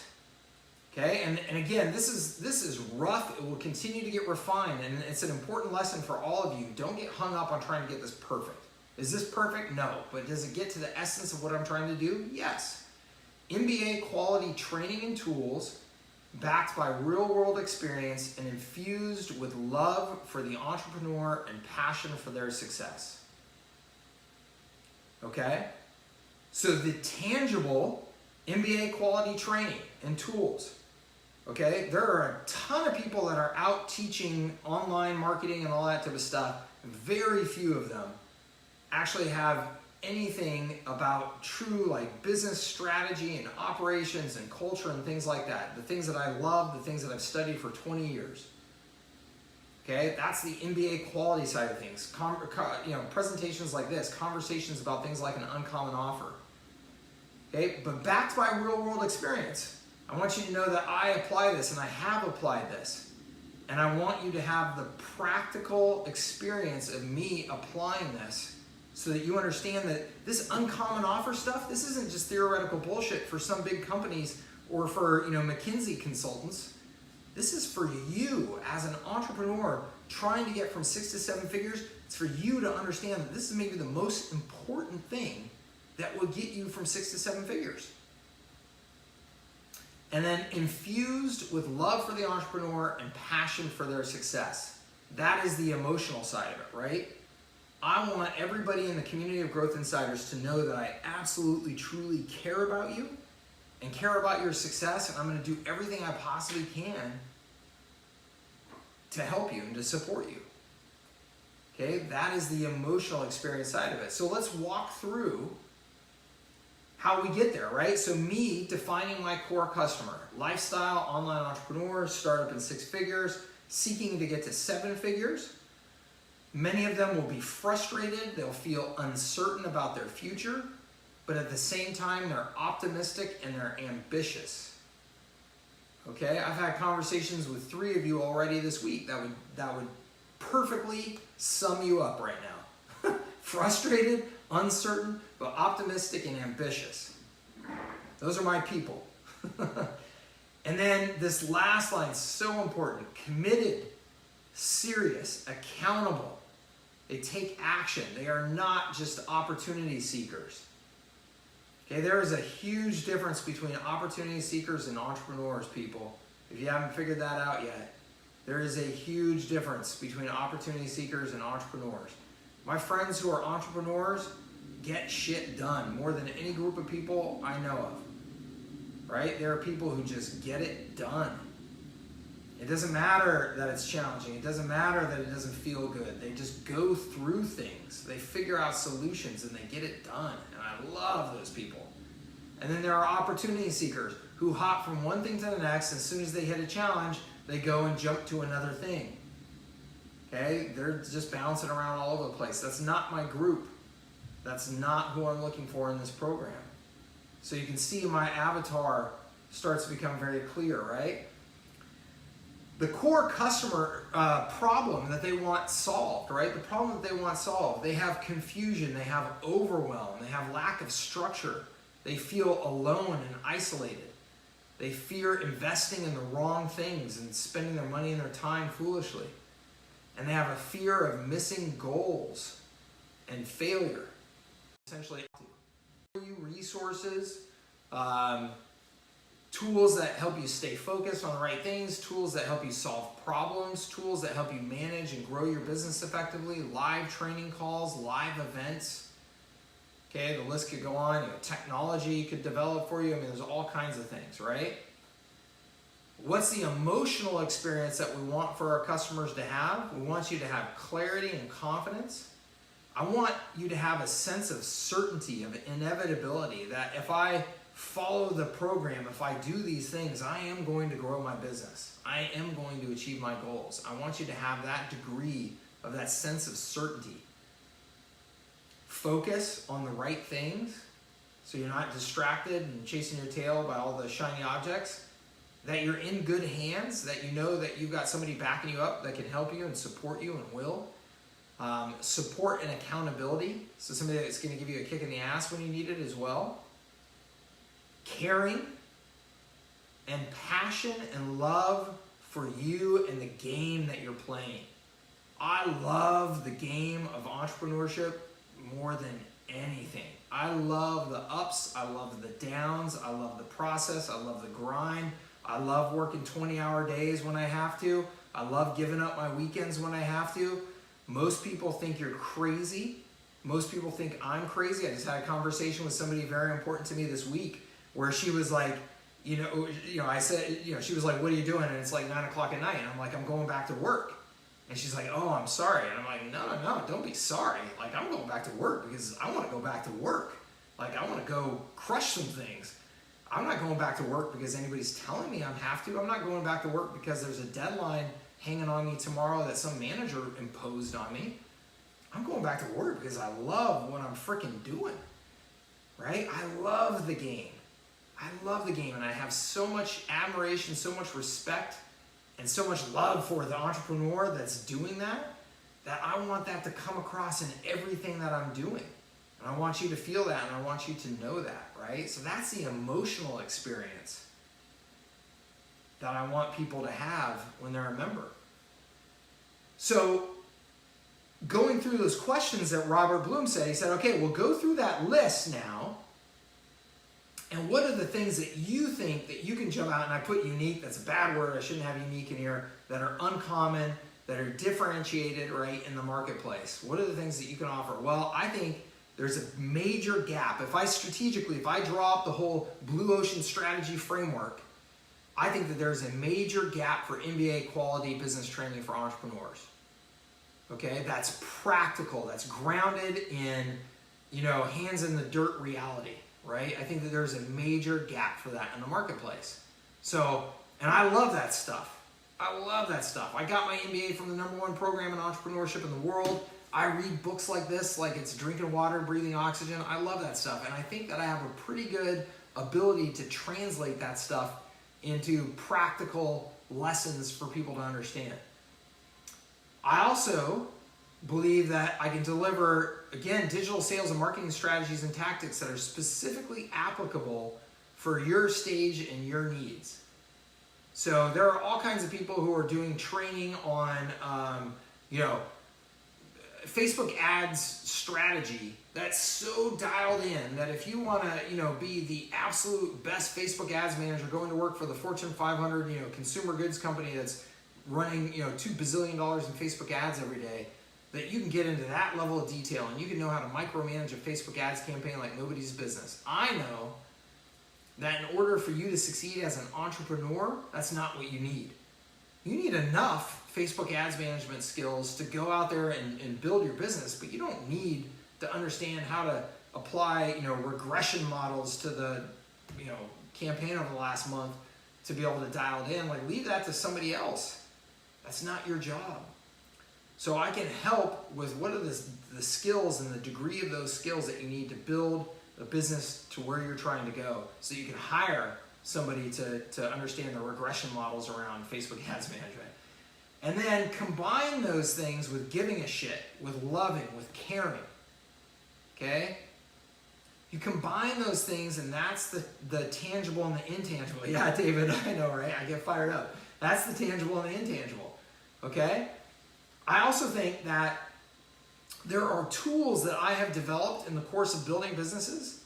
okay? And again, this is rough. It will continue to get refined, and it's an important lesson for all of you. Don't get hung up on trying to get this perfect. Is this perfect? No. But does it get to the essence of what I'm trying to do? Yes. MBA quality training and tools backed by real-world experience and infused with love for the entrepreneur and passion for their success. Okay? So the tangible MBA quality training and tools. Okay? There are a ton of people that are out teaching online marketing and all that type of stuff. Very few of them actually have anything about true like business strategy and operations and culture and things like that. The things that I love, the things that I've studied for 20 years. Okay, that's the MBA quality side of things. Presentations like this, conversations about things like an uncommon offer. Okay, but backed by real world experience. I want you to know that I apply this and I have applied this. And I want you to have the practical experience of me applying this so that you understand that this uncommon offer stuff, this isn't just theoretical bullshit for some big companies or for McKinsey consultants. This is for you as an entrepreneur trying to get from 6 to 7 figures. It's for you to understand that this is maybe the most important thing that will get you from 6 to 7 figures. And then infused with love for the entrepreneur and passion for their success. That is the emotional side of it, right? I want everybody in the community of Growth Insiders to know that I absolutely, truly care about you and care about your success, and I'm going to do everything I possibly can to help you and to support you. Okay, that is the emotional experience side of it. So let's walk through how we get there, right? So me defining my core customer, lifestyle, online entrepreneur, startup in 6 figures, seeking to get to 7 figures. Many of them will be frustrated, they'll feel uncertain about their future, but at the same time, they're optimistic and they're ambitious. Okay, I've had conversations with 3 of you already this week that would perfectly sum you up right now. Frustrated, uncertain, but optimistic and ambitious. Those are my people. And then this last line is so important. Committed, serious, accountable. They take action. They are not just opportunity seekers. Okay, there is a huge difference between opportunity seekers and entrepreneurs, people. If you haven't figured that out yet, there is a huge difference between opportunity seekers and entrepreneurs. My friends who are entrepreneurs get shit done more than any group of people I know of. Right? There are people who just get it done. It doesn't matter that it's challenging. It doesn't matter that it doesn't feel good. They just go through things. They figure out solutions and they get it done. And I love those people. And then there are opportunity seekers who hop from one thing to the next. As soon as they hit a challenge, they go and jump to another thing. Okay? They're just bouncing around all over the place. That's not my group. That's not who I'm looking for in this program. So you can see my avatar starts to become very clear, right? The core customer problem that they want solved, right? The problem that they want solved, they have confusion, they have overwhelm, they have lack of structure. They feel alone and isolated. They fear investing in the wrong things and spending their money and their time foolishly. And they have a fear of missing goals and failure. Essentially, resources, tools that help you stay focused on the right things, tools that help you solve problems, tools that help you manage and grow your business effectively, live training calls, live events. Okay, the list could go on. You know, technology you could develop for you. I mean, there's all kinds of things, right? What's the emotional experience that we want for our customers to have? We want you to have clarity and confidence. I want you to have a sense of certainty, of inevitability, that if I follow the program, if I do these things, I am going to grow my business. I am going to achieve my goals. I want you to have that degree of that sense of certainty. Focus on the right things so you're not distracted and chasing your tail by all the shiny objects. That you're in good hands, that you know that you've got somebody backing you up that can help you and support you and will. Support and accountability, so somebody that's going to give you a kick in the ass when you need it as well. Caring and passion and love for you and the game that you're playing. I love the game of entrepreneurship more than anything. I love the ups, I love the downs, I love the process, I love the grind. I love working 20-hour days when I have to. I love giving up my weekends when I have to. Most people think you're crazy. Most people think I'm crazy. I just had a conversation with somebody very important to me this week where she was like, I said, she was like, what are you doing? And it's like 9 o'clock at night. And I'm like, I'm going back to work. And she's like, oh, I'm sorry. And I'm like, no, don't be sorry. Like, I'm going back to work because I want to go back to work. Like, I want to go crush some things. I'm not going back to work because anybody's telling me I have to. I'm not going back to work because there's a deadline hanging on me tomorrow that some manager imposed on me. I'm going back to work because I love what I'm freaking doing, right? I love the game. I love the game, and I have so much admiration, so much respect, and so much love for the entrepreneur that's doing that I want that to come across in everything that I'm doing. And I want you to feel that, and I want you to know that, right? So that's the emotional experience that I want people to have when they're a member. So going through those questions that Robert Bloom said, he said, okay, we'll go through that list now. And what are the things that you think that you can jump out, and I put unique, that's a bad word, I shouldn't have unique in here, that are uncommon, that are differentiated, right, in the marketplace? What are the things that you can offer? Well, I think there's a major gap. If I draw up the whole Blue Ocean strategy framework, I think that there's a major gap for MBA quality business training for entrepreneurs. Okay, that's practical, that's grounded in, hands in the dirt reality, right? I think that there's a major gap for that in the marketplace. So, and I love that stuff. I love that stuff. I got my MBA from the #1 program in entrepreneurship in the world. I read books like this, like it's drinking water, breathing oxygen. I love that stuff. And I think that I have a pretty good ability to translate that stuff into practical lessons for people to understand. I also believe that I can deliver, again, digital sales and marketing strategies and tactics that are specifically applicable for your stage and your needs. So there are all kinds of people who are doing training on, Facebook ads strategy that's so dialed in that if you want to, be the absolute best Facebook ads manager going to work for the Fortune 500, consumer goods company that's running, $2 bazillion in Facebook ads every day, that you can get into that level of detail and you can know how to micromanage a Facebook ads campaign like nobody's business. I know that in order for you to succeed as an entrepreneur, that's not what you need. You need enough Facebook ads management skills to go out there and build your business, but you don't need to understand how to apply, regression models to the, campaign over the last month to be able to dial it in. Like, leave that to somebody else. That's not your job. So I can help with what are the skills and the degree of those skills that you need to build a business to where you're trying to go, so you can hire somebody to understand the regression models around Facebook ads management. And then combine those things with giving a shit, with loving, with caring. Okay? You combine those things, and that's the tangible and the intangible. Yeah, David, I know, right? I get fired up. That's the tangible and the intangible. Okay? I also think that there are tools that I have developed in the course of building businesses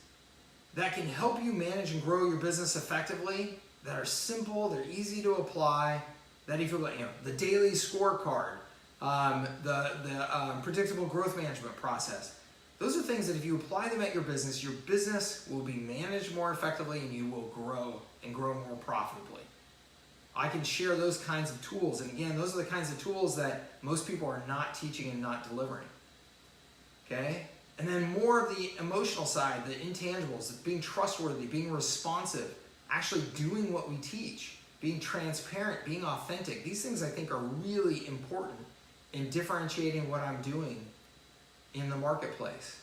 that can help you manage and grow your business effectively, that are simple, they're easy to apply, that if you look, the daily scorecard, the predictable growth management process. Those are things that if you apply them at your business will be managed more effectively and you will grow and grow more profitably. I can share those kinds of tools. And again, those are the kinds of tools that most people are not teaching and not delivering. Okay? And then more of the emotional side, the intangibles, being trustworthy, being responsive, actually doing what we teach, being transparent, being authentic. These things I think are really important in differentiating what I'm doing in the marketplace.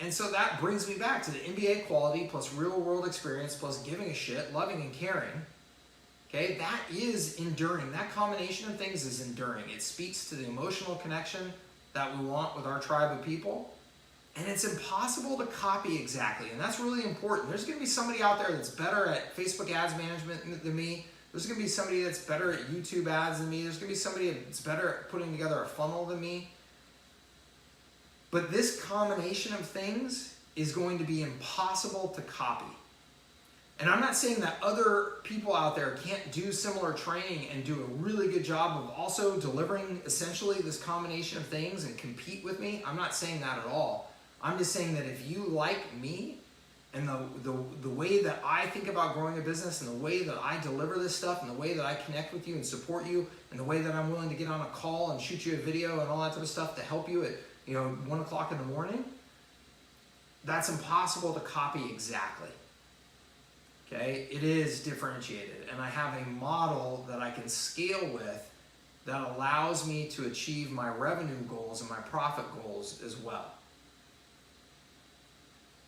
And so that brings me back to the MBA quality plus real world experience plus giving a shit, loving and caring. Okay, that is enduring. That combination of things is enduring. It speaks to the emotional connection that we want with our tribe of people. And it's impossible to copy exactly. And that's really important. There's going to be somebody out there that's better at Facebook ads management than me. There's going to be somebody that's better at YouTube ads than me. There's going to be somebody that's better at putting together a funnel than me. But this combination of things is going to be impossible to copy. And I'm not saying that other people out there can't do similar training and do a really good job of also delivering essentially this combination of things and compete with me. I'm not saying that at all. I'm just saying that if you like me and the way that I think about growing a business and the way that I deliver this stuff and the way that I connect with you and support you and the way that I'm willing to get on a call and shoot you a video and all that type of stuff to help you at 1 o'clock in the morning, that's impossible to copy exactly. Okay, it is differentiated, and I have a model that I can scale with that allows me to achieve my revenue goals and my profit goals as well.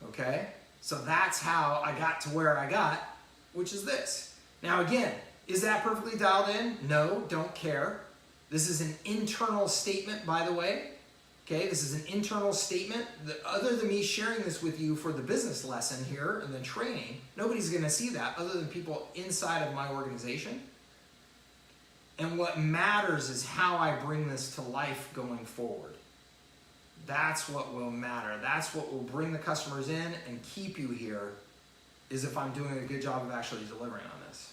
Okay, so that's how I got to where I got, which is this. Now again, is that perfectly dialed in? No, don't care. This is an internal statement, by the way. Okay, this is an internal statement. Other than me sharing this with you for the business lesson here and the training, nobody's going to see that other than people inside of my organization. And what matters is how I bring this to life going forward. That's what will matter. That's what will bring the customers in and keep you here, is if I'm doing a good job of actually delivering on this.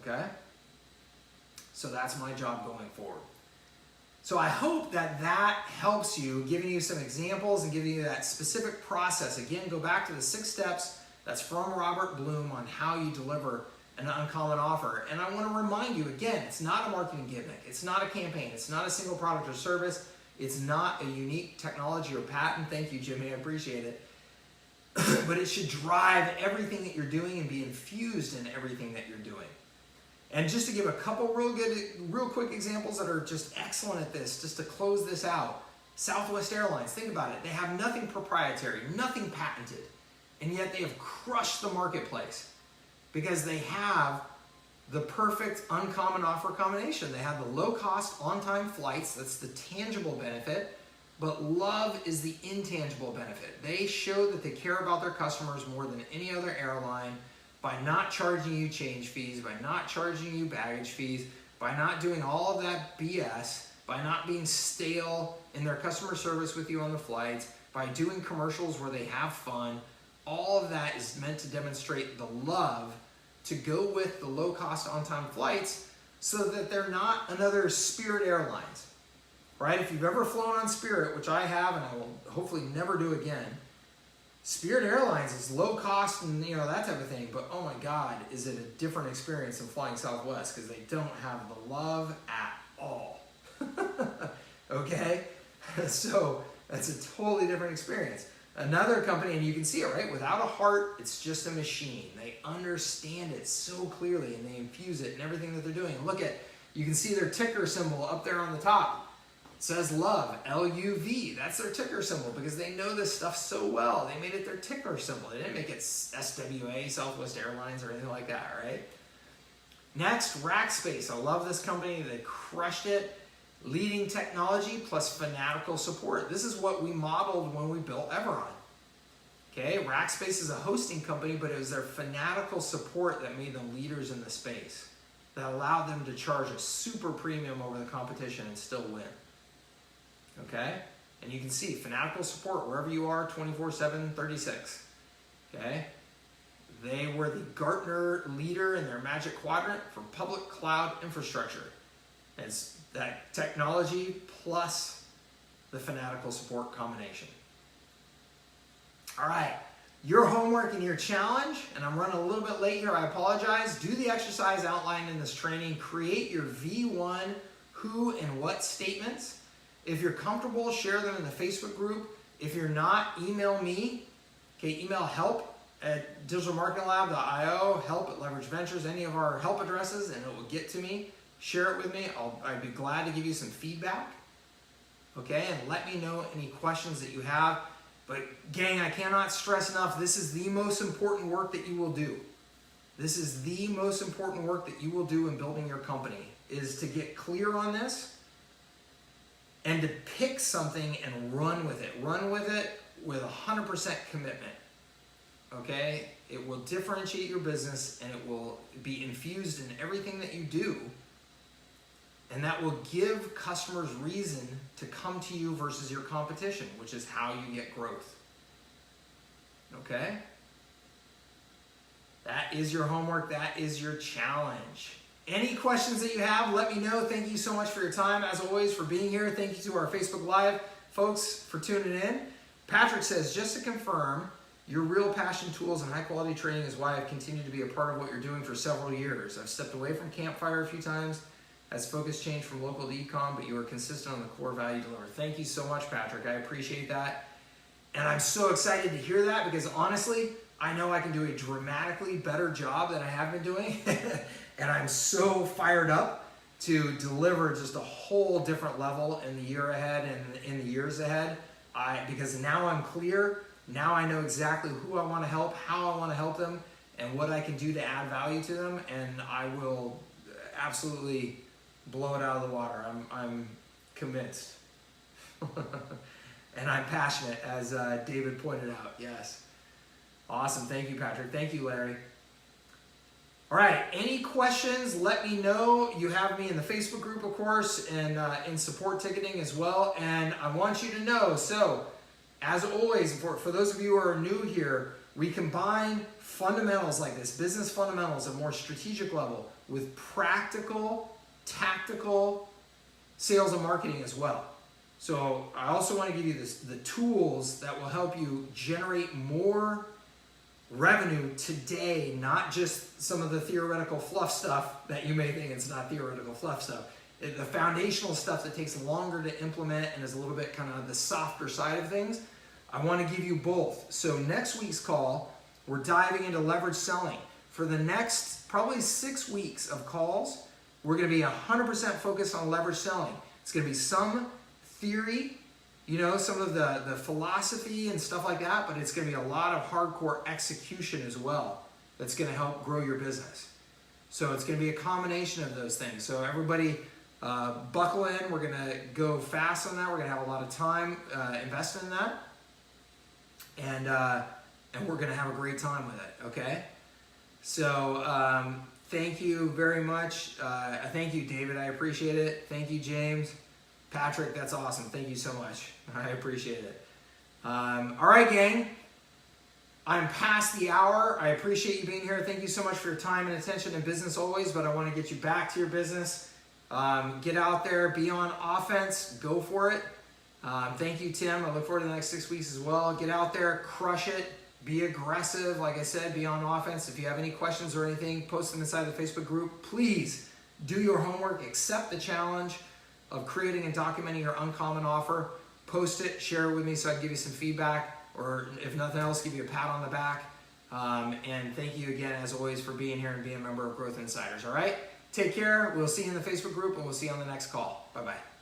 Okay? So that's my job going forward. So I hope that helps you, giving you some examples and giving you that specific process. Again, go back to the 6 steps. That's from Robert Bloom on how you deliver an uncommon offer. And I want to remind you, again, it's not a marketing gimmick. It's not a campaign. It's not a single product or service. It's not a unique technology or patent. Thank you, Jimmy. I appreciate it. But it should drive everything that you're doing and be infused in everything that you're doing. And just to give a couple real quick examples that are just excellent at this, just to close this out. Southwest Airlines, think about it. They have nothing proprietary, nothing patented, and yet they have crushed the marketplace because they have the perfect uncommon offer combination. They have the low-cost, on-time flights. That's the tangible benefit, but love is the intangible benefit. They show that they care about their customers more than any other airline, by not charging you change fees, by not charging you baggage fees, by not doing all of that BS, by not being stale in their customer service with you on the flights, by doing commercials where they have fun. All of that is meant to demonstrate the love to go with the low-cost on-time flights so that they're not another Spirit Airlines, right? If you've ever flown on Spirit, which I have and I will hopefully never do again, Spirit Airlines is low cost and that type of thing, but oh my God, is it a different experience than flying Southwest because they don't have the love at all. Okay? So that's a totally different experience. Another company, and you can see it, right? Without a heart, it's just a machine. They understand it so clearly and they infuse it in everything that they're doing. And look at, you can see their ticker symbol up there on the top. Says love, L-U-V. That's their ticker symbol because they know this stuff so well. They made it their ticker symbol. They didn't make it SWA, Southwest Airlines, or anything like that, right? Next, Rackspace. I love this company. They crushed it. Leading technology plus fanatical support. This is what we modeled when we built Everon. Okay, Rackspace is a hosting company, but it was their fanatical support that made them leaders in the space, that allowed them to charge a super premium over the competition and still win. Okay? And you can see fanatical support wherever you are, 24/7, 36. Okay? They were the Gartner leader in their Magic Quadrant for public cloud infrastructure. It's that technology plus the fanatical support combination. All right, your homework and your challenge, and I'm running a little bit late here, I apologize. Do the exercise outlined in this training. Create your V1 who and what statements. If you're comfortable, share them in the Facebook group. If you're not, email me. Okay, email help@digitalmarketinglab.io, help@Leverage Ventures, any of our help addresses, and it will get to me. Share it with me. I'd be glad to give you some feedback. Okay, and let me know any questions that you have. But gang, I cannot stress enough, this is the most important work that you will do. This is the most important work that you will do in building your company, is to get clear on this and to pick something and run with it. Run with it with 100% commitment. Okay? It will differentiate your business and it will be infused in everything that you do. And that will give customers reason to come to you versus your competition, which is how you get growth. Okay? That is your homework. That is your challenge. Any questions that you have, let me know. Thank you so much for your time, as always, for being here. Thank you to our Facebook Live folks for tuning in. Patrick says, just to confirm, your real passion, tools, and high-quality training is why I've continued to be a part of what you're doing for several years. I've stepped away from Campfire a few times as focus changed from local to e-com, but you are consistent on the core value delivered. Thank you so much, Patrick. I appreciate that. And I'm so excited to hear that because honestly, I know I can do a dramatically better job than I have been doing. And I'm so fired up to deliver just a whole different level in the year ahead and in the years ahead. Because now I'm clear. Now I know exactly who I want to help, how I want to help them, and what I can do to add value to them. And I will absolutely blow it out of the water. I'm convinced. And I'm passionate, as David pointed out. Yes. Awesome. Thank you, Patrick. Thank you, Larry. All right. Any questions, let me know. You have me in the Facebook group, of course, and in support ticketing as well. And I want you to know, so as always, for those of you who are new here, we combine fundamentals like this, business fundamentals, a more strategic level, with practical, tactical sales and marketing as well. So I also want to give you the tools that will help you generate more revenue today, not just some of the theoretical fluff stuff that you may think it's not theoretical fluff stuff. The foundational stuff that takes longer to implement and is a little bit kind of the softer side of things. I want to give you both. So next week's call, we're diving into leverage selling. For the next probably 6 weeks of calls, we're going to be 100% focused on leverage selling. It's going to be some theory, you know, some of the philosophy and stuff like that, but it's going to be a lot of hardcore execution as well that's going to help grow your business. So it's going to be a combination of those things. So everybody buckle in. We're going to go fast on that. We're going to have a lot of time invested in that. And we're going to have a great time with it, okay? So thank you very much. Thank you, David. I appreciate it. Thank you, James. Patrick, that's awesome. Thank you so much. I appreciate it. All right, gang. I'm past the hour. I appreciate you being here. Thank you so much for your time and attention in business always, but I want to get you back to your business. Get out there, be on offense, go for it. Thank you, Tim. I look forward to the next 6 weeks as well. Get out there, crush it, be aggressive. Like I said, be on offense. If you have any questions or anything, post them inside the Facebook group. Please do your homework, accept the challenge of creating and documenting your uncommon offer. Post it, share it with me so I can give you some feedback, or if nothing else, give you a pat on the back. And thank you again, as always, for being here and being a member of Growth Insiders. All right? Take care. We'll see you in the Facebook group, and we'll see you on the next call. Bye-bye.